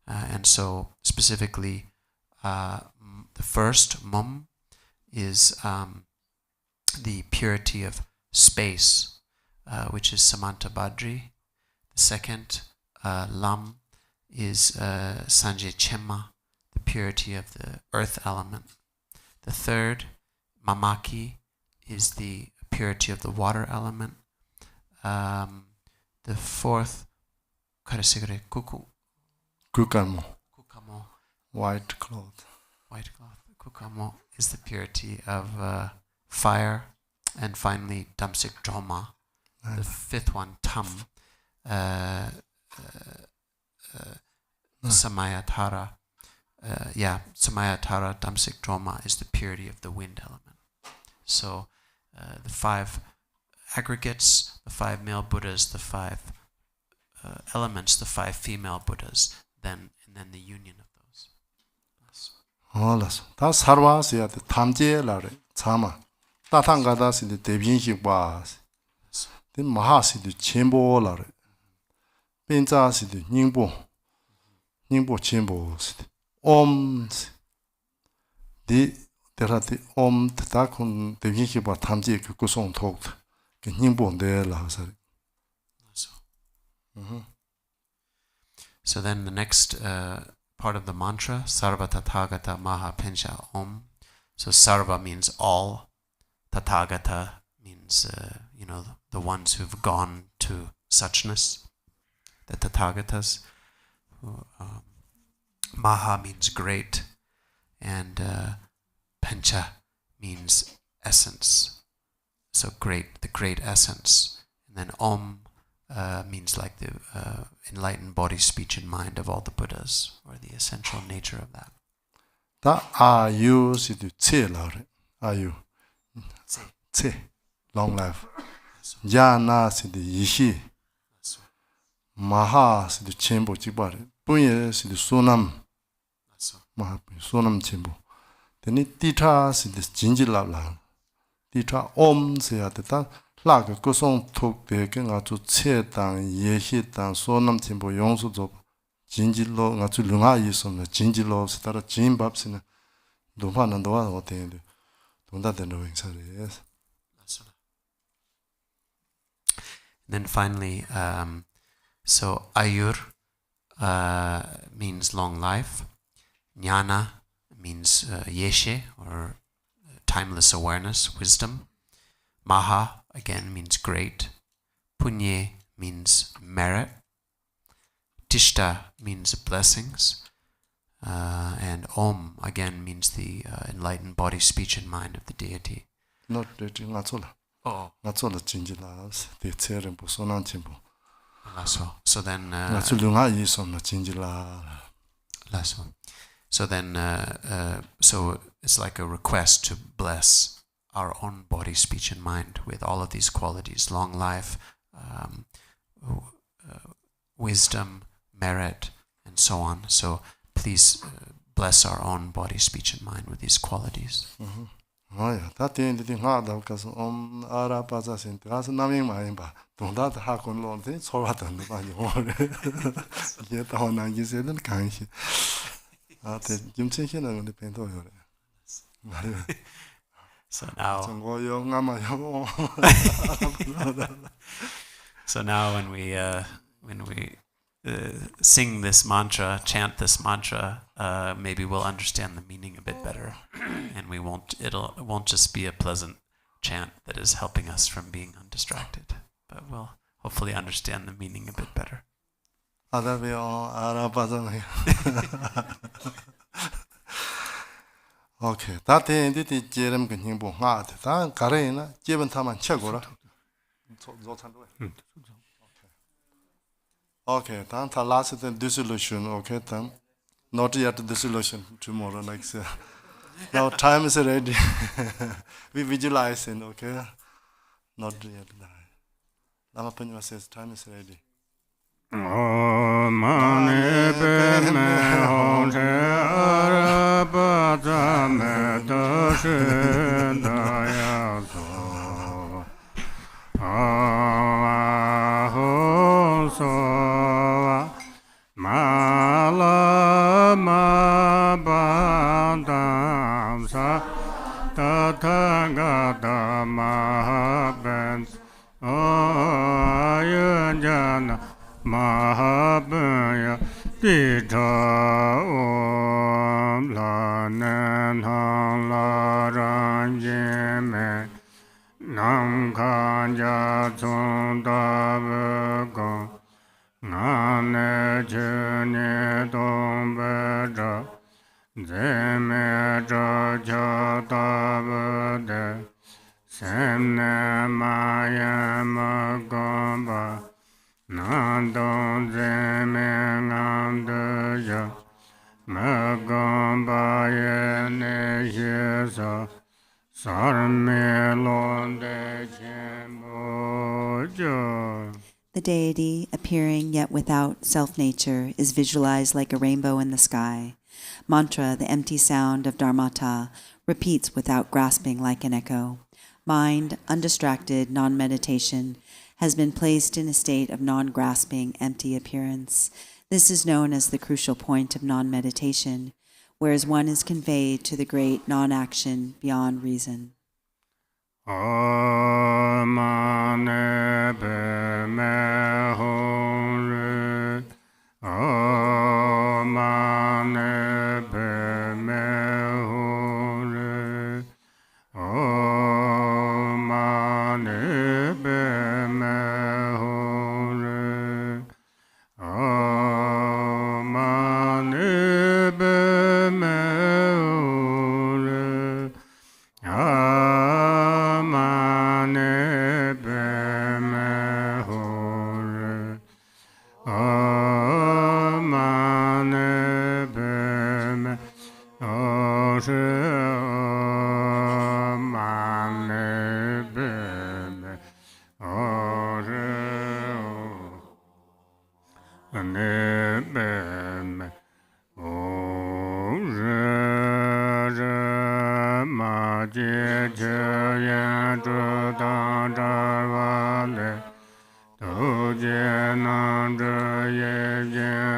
And so specifically, the first Mum is the purity of space, which is Samanta Badri. The second, Lam, is Sanje Chema, the purity of the earth element. The third, Mamaki, is the purity of the water element. The fourth, Kukamo. Kukamo. White cloth. Kukamo is the purity of fire. And finally, Damsik Droma. The fifth one, Tam. Samayatara. Samayatara Damsik Droma is the purity of the wind element. So the 5 aggregates, the 5 male Buddhas, the 5 elements, the 5 female Buddhas, and then the union of those. Yes. That's Harvas, the Tamje Lare, Tama. Tatangada in the Debinshi was. Then Mahasi the Chimbo Lare. Benzas the Nimbo Chimbos. Oms. There are the Om Takun, the Yikiba Tamji Kuson talked. Nimbo de Lazare. So then the next part of the mantra, Sarva Tathagata Maha Pensha Om. So Sarva means all. Tathagata means, the ones who've gone to suchness. The Tathagatas. Maha means great. and pancha means essence. So great, the great essence. And then om means like the enlightened body, speech, and mind of all the Buddhas, or the essential nature of that. Ta ayu si tu tse la re. Ayu. Tse. Long life. Jana si tu yishi. Maha si tu chenpo chikpa re. Punye si tu sonam. Maha sonam chenpo. Teni titra si tu jinji lab la. Titra om se ya te ta la ke kusong tuk te ke nga tu tse tang, yeshi tang, sonam chenpo yongsu zob. Jinji lo nga tu lunga yi som na jinji lo si tara jinbab si na. Dumpa nandowa o tengi. Dunda tendo wing sa re. Yes. Then finally, so ayur means long life. Jnana means yeshe, or timeless awareness, wisdom. Maha, again, means great. Punye means merit. Tishta means blessings. And Om, again, means the enlightened body, speech, and mind of the deity. Not that nga tsola. Oh. Nga tsola jinji la. Te tse rinpo, sonam chenpo. So then... Nga tsu lunga yi som na jinji la. Last one. So then, so it's like a request to bless our own body, speech, and mind with all of these qualities: long life, wisdom, merit, and so on. So please bless our own body, speech, and mind with these qualities. Oh yeah, that thing that nga da ka so om ara pa sa sin ta sa naming ma yin ba. Dong da ha kon lo de so wa dan ba yo. Ye ta ho na yi se den kan shi. Ah te jim chen chen na de pen to yo re. So now, so now when we sing this mantra, chant this mantra, maybe we'll understand the meaning a bit better, and it won't just be a pleasant chant that is helping us from being undistracted, but we'll hopefully understand the meaning a bit better. Okay, that thing did it jerem can him bo hat. That Karina, Jeben Taman Chagora. Okay, then the last dissolution, okay, then not yet dissolution tomorrow next year. Now time is ready. We visualize it, okay? Not yet. Lama Panjwa says time is ready. Mane pe me hong che araba za me da she da ya so a ho so ma la ma ba da sa ta ta ga da ma ben a jana Mahabaya Dita Om La Nan Hang La Ran Jime Nam Kanja Tsung Da Ve Gong Ngane Chene Dong Be Zha Zeme Zha Cha Da Ve De Sem Ne Ma Yen Ma Gong Ba Nandong Zeme Ngam De Ya Magam Ba Ye Ne Ye Sa Sarme Lon De Chen Bo Jo. The deity, appearing yet without self-nature, is visualized like a rainbow in the sky. Mantra, the empty sound of Dharmata, repeats without grasping like an echo. Mind, undistracted, non-meditation, has been placed in a state of non-grasping, empty appearance. This is known as the crucial point of non-meditation, whereas one is conveyed to the great non-action beyond reason.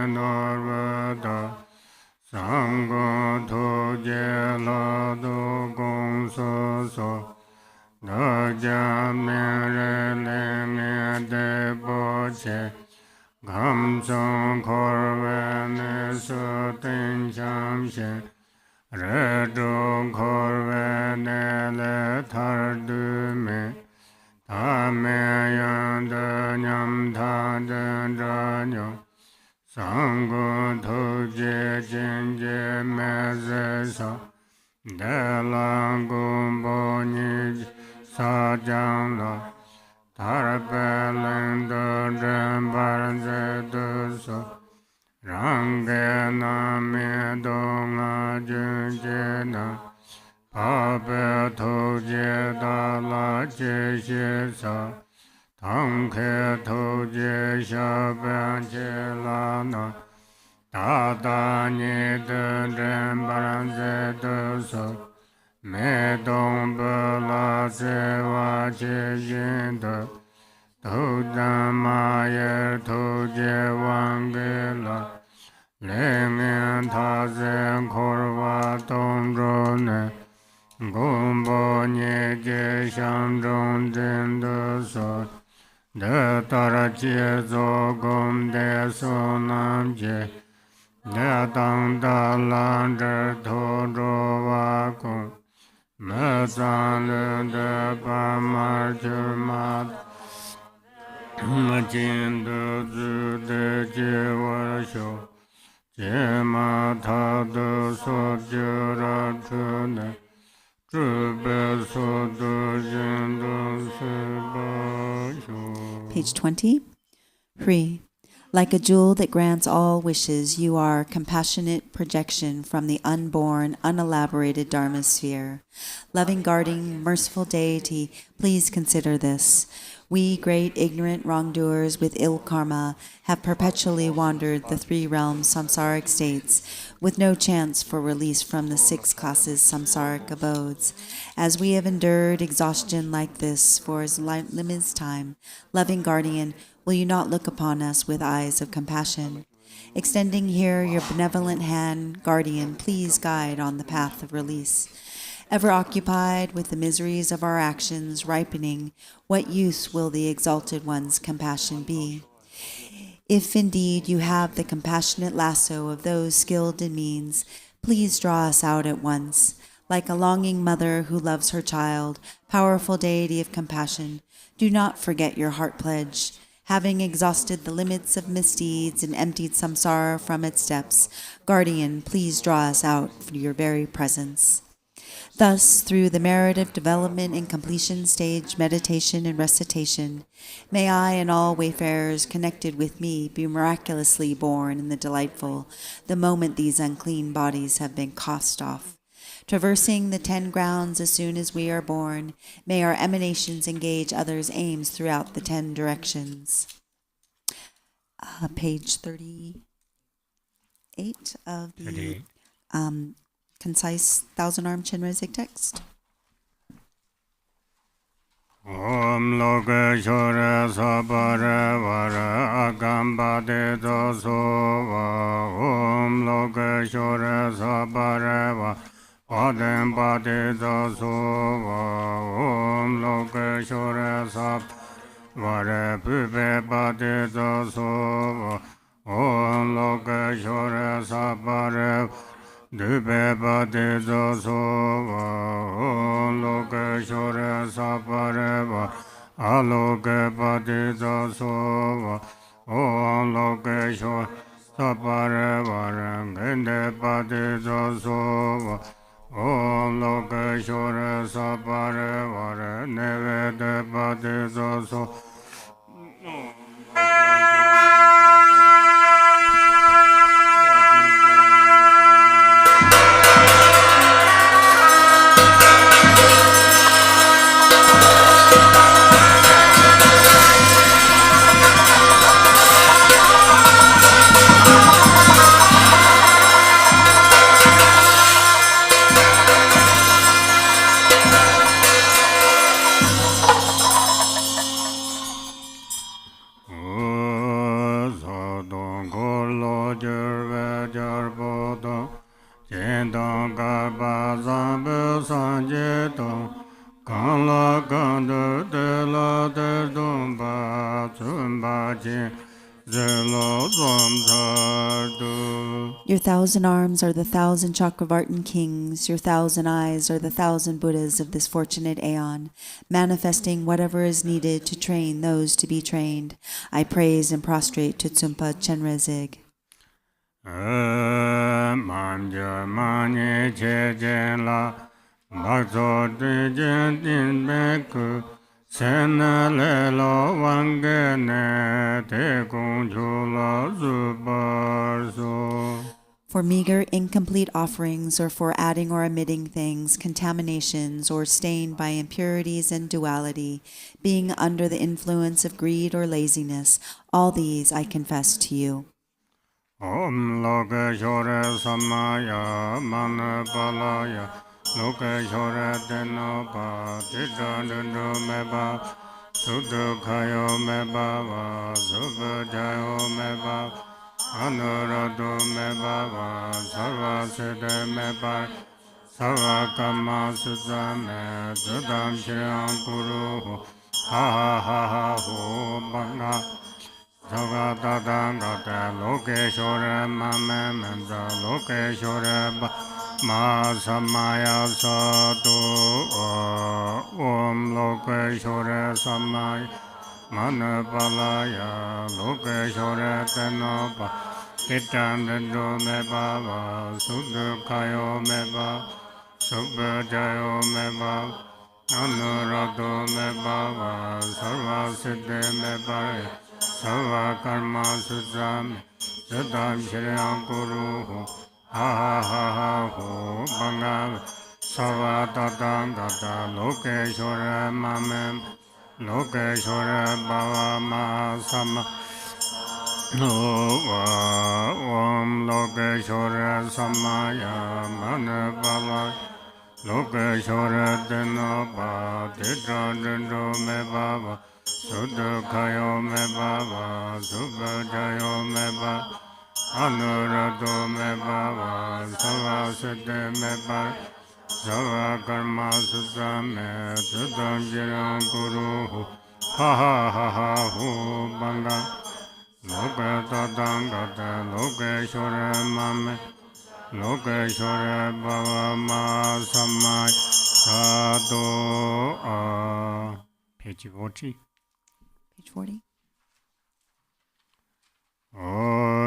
Norvada Sango Toje Lado Gong So Daja Mere Leme De Boche Gamsong Korvene Sotin Chamshe Redo Korvene Le Tardume Tame Yanda Nyam Taden Ranyo Sango Toje Jinje Mezesa Delangum Boni Sajangla Tarapelendo Rembarze Duso Rangena Medonga Junjena Pape Toje Dala Jeshisa Tangke Toje Shaban Chelana Tata Nidin Rembarze Duso Medon Bela Sewa Chejinda Todan Mayer Toje Wangela Lemin Tazen Korva Tondrone Gumbo Nye Shandron Dindo So De Tarache Zogum De Sonam Je De Tang Dalan Todro Vakum Mesan De Pamar Churmat Machin De De Jewasho Jema Tadu Sojura Tune Trube Sodu Jindu Sebasho. Page 20. Free. Like a jewel that grants all wishes, you are compassionate projection from the unborn, unelaborated Dharma sphere. Loving, guarding, merciful deity, please consider this. We, great ignorant wrongdoers with ill karma, have perpetually wandered the three realms samsaric states, with no chance for release from the 6 classes samsaric abodes. As we have endured exhaustion like this for as limited time, loving guardian, will you not look upon us with eyes of compassion? Extending here your benevolent hand, guardian, please guide on the path of release. Ever occupied with the miseries of our actions ripening, what use will the exalted one's compassion be? If indeed you have the compassionate lasso of those skilled in means, please draw us out at once. Like a longing mother who loves her child, powerful deity of compassion, do not forget your heart pledge. Having exhausted the limits of misdeeds and emptied samsara from its depths, guardian, please draw us out for your very presence. Thus, through the merit of development and completion stage meditation and recitation, may I and all wayfarers connected with me be miraculously born in the delightful, the moment these unclean bodies have been cast off. Traversing the 10 grounds as soon as we are born, may our emanations engage others' aims throughout the 10 directions. Page 38 of the concise 1,000-arm Chenrezig text. Om Loka Shora Sabara Vara Agamba De Dosova Om Loka Shora Sabara Vara Padem Pade Dosova Om Loka Shora Sabara Pube Pade Dosova Om Loka Shora Sabara Dube Pade Dosova Om Loka Shora Sabara Aloke Pade Dosova Om Loka Shora Sabara Gende Pade Dosova Om Loka Shora Sabara Nevede Pade Dosova Your 1,000 arms are the 1,000 Chakravartin kings. Your 1,000 eyes are the 1,000 Buddhas of this fortunate aeon, manifesting whatever is needed to train those to be trained. I praise and prostrate to Tsumpa Chenrezig. For meager, incomplete offerings, or for adding or omitting things, contaminations, or stained by impurities and duality, being under the influence of greed or laziness, all these I confess to you. Om Loka Shore Samaya Manapalaya Loka Shore Denopa Titandu Meba Sudhukayo Meba Subhajayo Meba Anuradu Meba Sarvasida Meba Sarvakama Sudame Sudam Shriam Guru Ha Ha Ha Ha Ho Banga Sagatadangata Lokeshore Mame Menza Lokeshore Ma Samaya Sadu Om Lokeshore Samaya Manapalaya Lokeshore Tenopa Titandu Meba Sudhukayo Meba Subhajayo Meba Anurado Meba Sarvasiddhi Meba Sava Karma Sudam Sudam Shriya Guru Ha Ha Ha Ho Banga Sava Tadam Tata Lokeshore Mamem Lokeshore Bava Ma Sama Om Lokeshore Samaya Manapala Lokeshore Denopa Titandu Meba Sudhukayo Meba Subhajayo Meba Anurado Meba Sarvasiddhi Meba Sava Karma Sudame Sudam Shriya Guru Ha Ha Ha Ha Ho Banga Lokatadangata Lokeshore Mame Lokeshore Bava Ma Samay Sado Page 40. Page 40.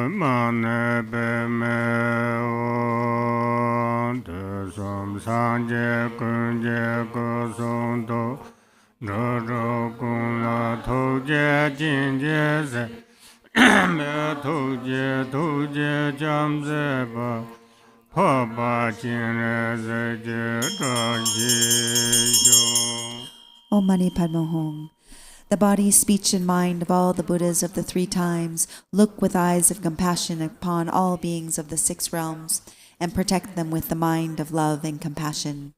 Mane Beme De Som Sanje Kunje Kosondo Dodo Kunla Toje Jinje Se Me Toje Jamze Ba Papa Chenrezig Drupchen. Om Mani Padme Hum. The body, speech, and mind of all the Buddhas of the 3 times look with eyes of compassion upon all beings of the 6 realms and protect them with the mind of love and compassion.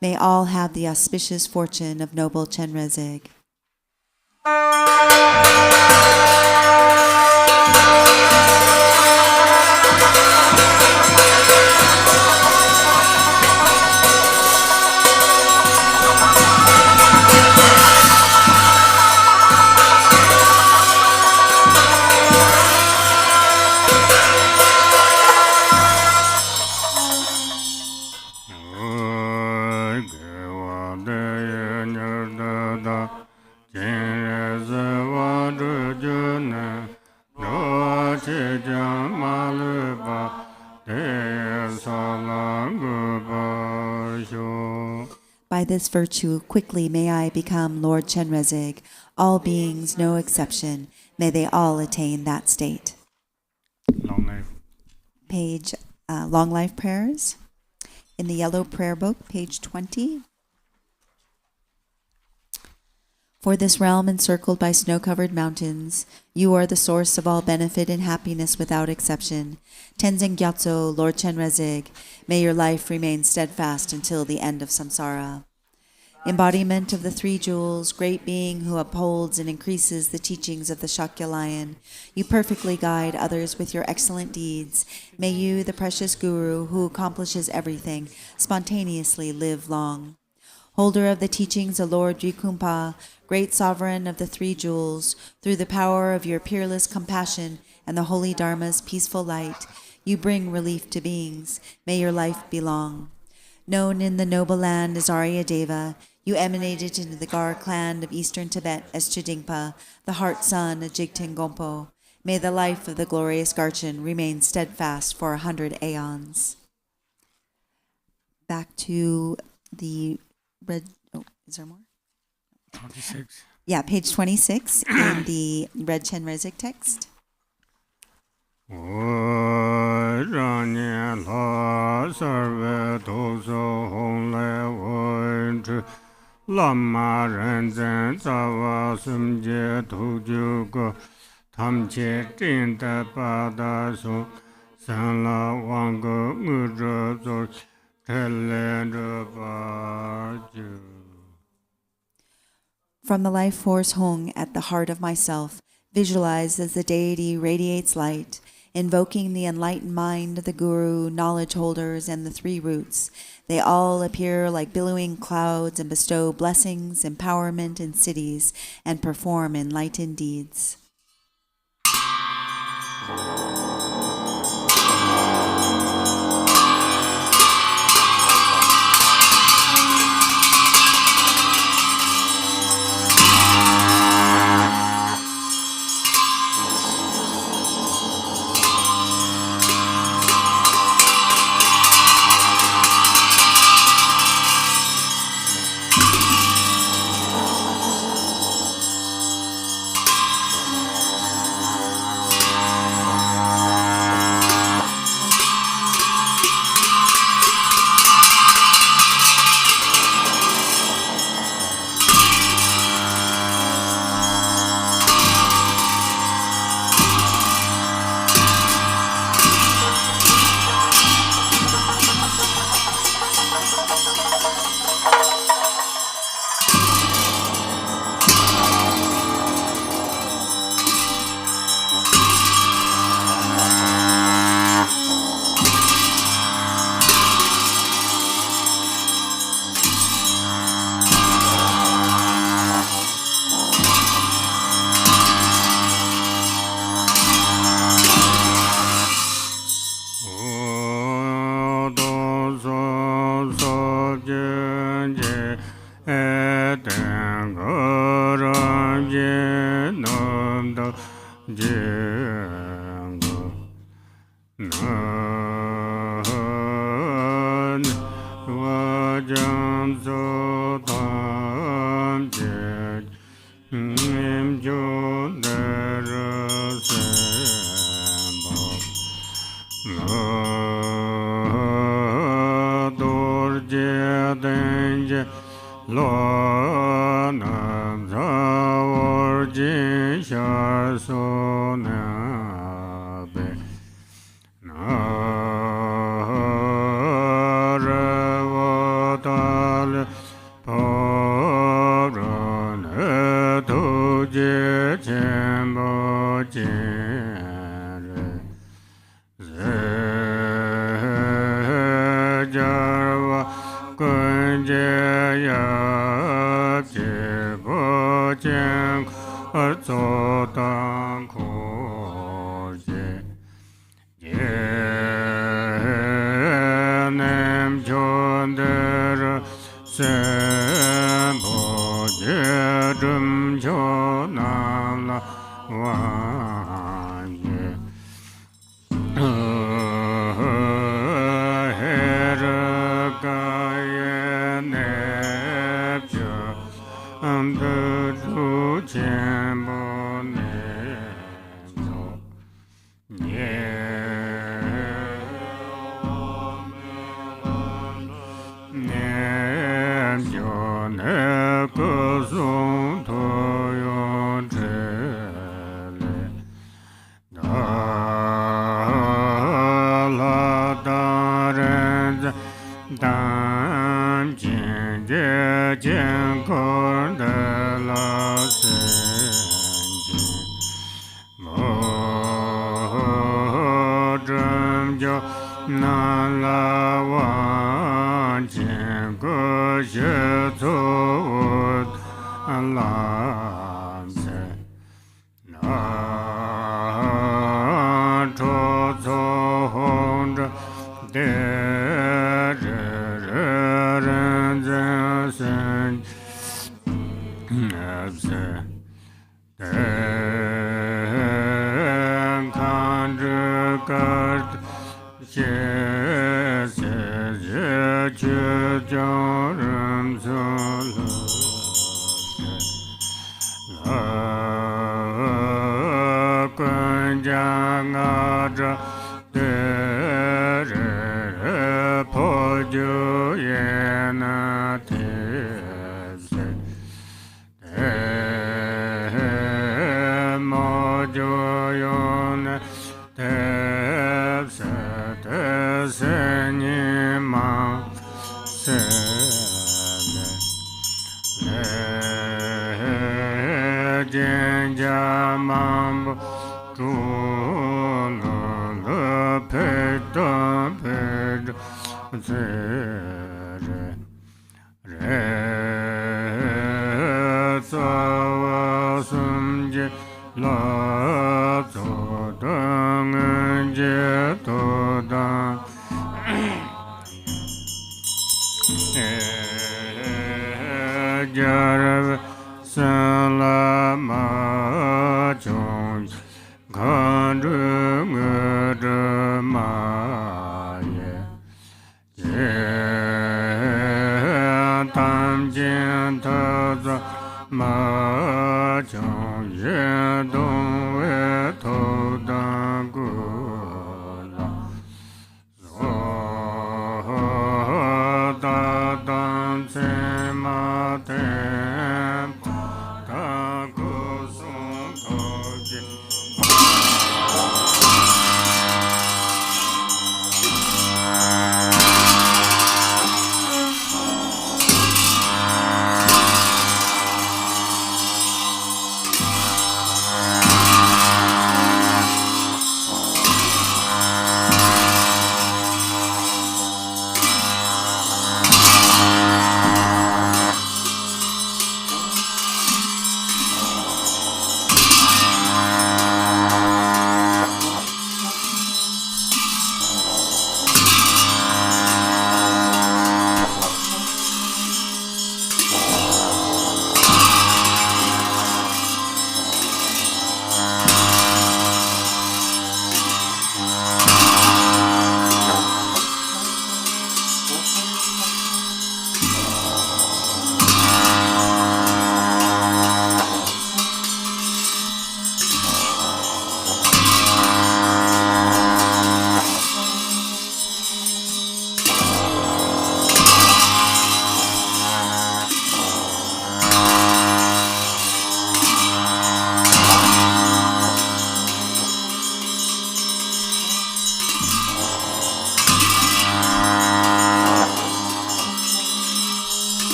May all have the auspicious fortune of noble Chenrezig. By this virtue, quickly may I become Lord Chenrezig. All beings, no exception, may they all attain that state. Long life. Page Long Life Prayers. In the Yellow Prayer Book, page 20. For this realm encircled by snow-covered mountains, you are the source of all benefit and happiness without exception. Tenzin Gyatso, Lord Chenrezig, may your life remain steadfast until the end of samsara. Embodiment of the three jewels, great being who upholds and increases the teachings of the Shakya lion, you perfectly guide others with your excellent deeds. May you, the precious Guru who accomplishes everything, spontaneously live long. Holder of the teachings of Lord Drikumpa, great sovereign of the three jewels, through the power of your peerless compassion and the holy Dharma's peaceful light, you bring relief to beings. May your life be long. Known in the noble land as Arya Deva, you emanated into the Gar clan of eastern Tibet as Chidingpa, the heart son of Jigten Gompo. May the life of the glorious Garchen remain steadfast for 100 aeons. Back to the red, is there more? 26. Yeah, page 26 in the red Chenrezig text. Lama Renzen Zawa Sumje Tujugo Tamche Tinta Padaso Sanla Wango Mudro Telendabaju. From the life force hung at the heart of myself, visualize as the deity radiates light, invoking the enlightened mind of the guru, knowledge holders, and the three roots. They all appear like billowing clouds and bestow blessings, empowerment in cities, and perform enlightened deeds. Yeah. jo na la wa chen go she to la se na to to hong de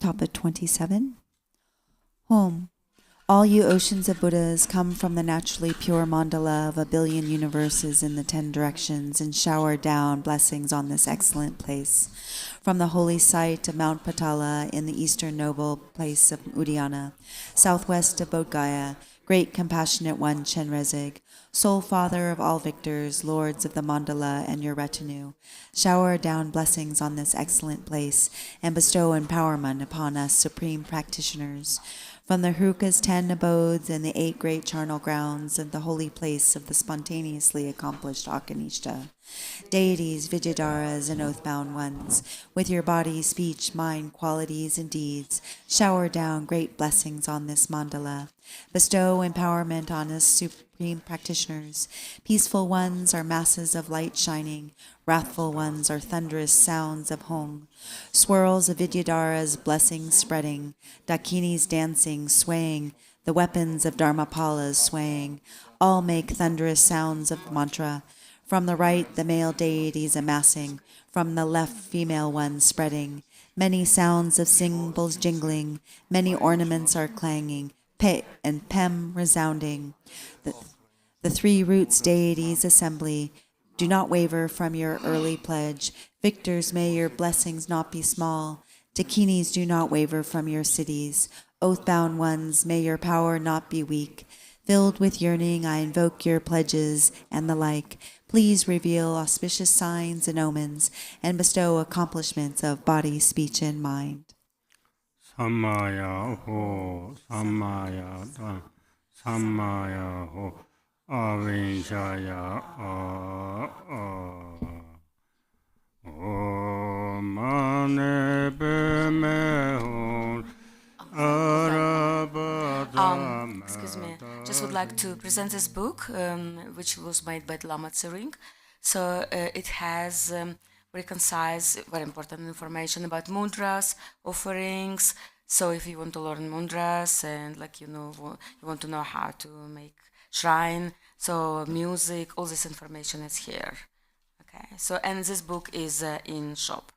Topic 27. Home. All you oceans of Buddhas come from the naturally pure mandala of a billion universes in the 10 directions and shower down blessings on this excellent place. From the holy site of Mount Patala in the eastern noble place of Uddiyana, southwest of Bodh Gaya, Great Compassionate One, Chenrezig, Sole Father of all victors, Lords of the Mandala and your retinue, shower down blessings on this excellent place and bestow empowerment upon us supreme practitioners. From the Hruka's 10 abodes and the 8 great charnel grounds and the holy place of the spontaneously accomplished Akanishta, deities, Vidyadharas, and oathbound ones, with your body, speech, mind, qualities, and deeds, shower down great blessings on this mandala. Bestow empowerment on us supreme practitioners. Peaceful ones are masses of light shining. Wrathful ones are thunderous sounds of hong. Swirls of Vidyadharas, blessings spreading. Dakinis dancing, swaying. The weapons of Dharmapalas swaying. All make thunderous sounds of mantra. From the right, the male deities amassing. From the left, female ones spreading. Many sounds of cymbals jingling. Many ornaments are clanging. Pe and Pem resounding. The 3 roots deities assembly. Do not waver from your early pledge. Victors, may your blessings not be small. Dakinis, do not waver from your cities. Oathbound ones, may your power not be weak. Filled with yearning, I invoke your pledges and the like. Please reveal auspicious signs and omens and bestow accomplishments of body, speech, and mind. Sammaya ho, sammaya ta, sammaya ho, avinshaya o mane beme ho, arabadam. Excuse me, just would like to present this book, which was made by Lama Tsering. So it has very concise, very important information about mudras, offerings. So if you want to learn mudras and you want to know how to make shrine, so music, all this information is here. Okay. So and this book is in shop.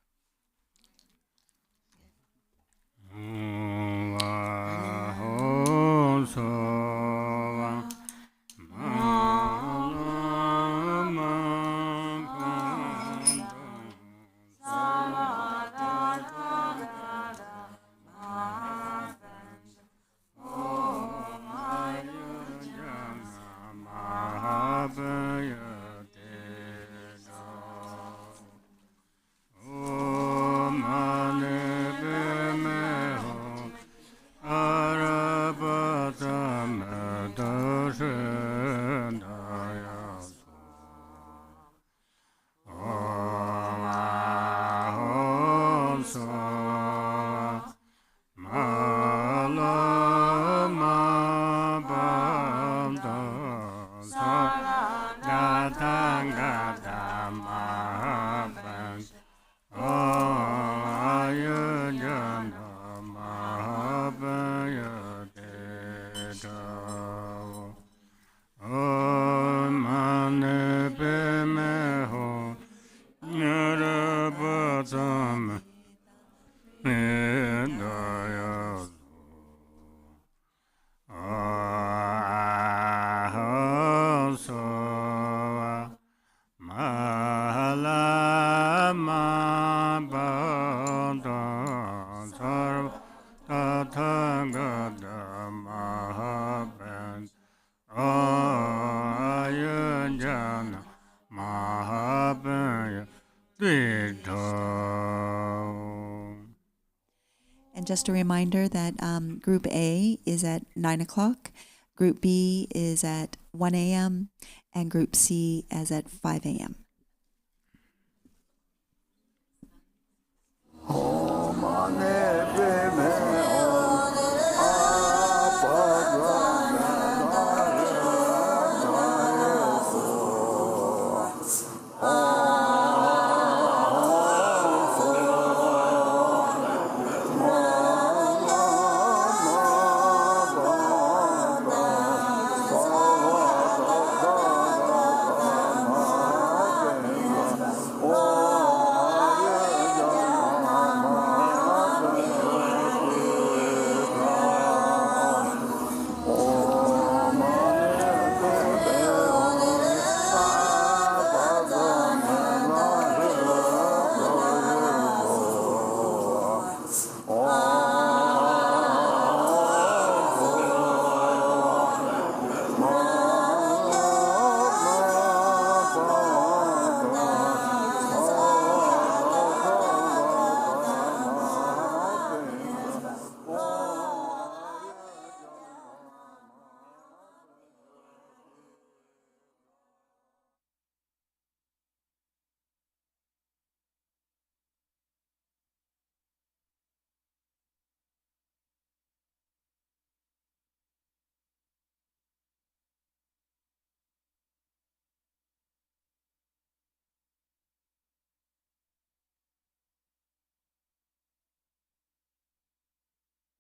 And just a reminder that Group A is at 9 o'clock, Group B is at 1 a.m., and Group C is at 5 a.m. Oh,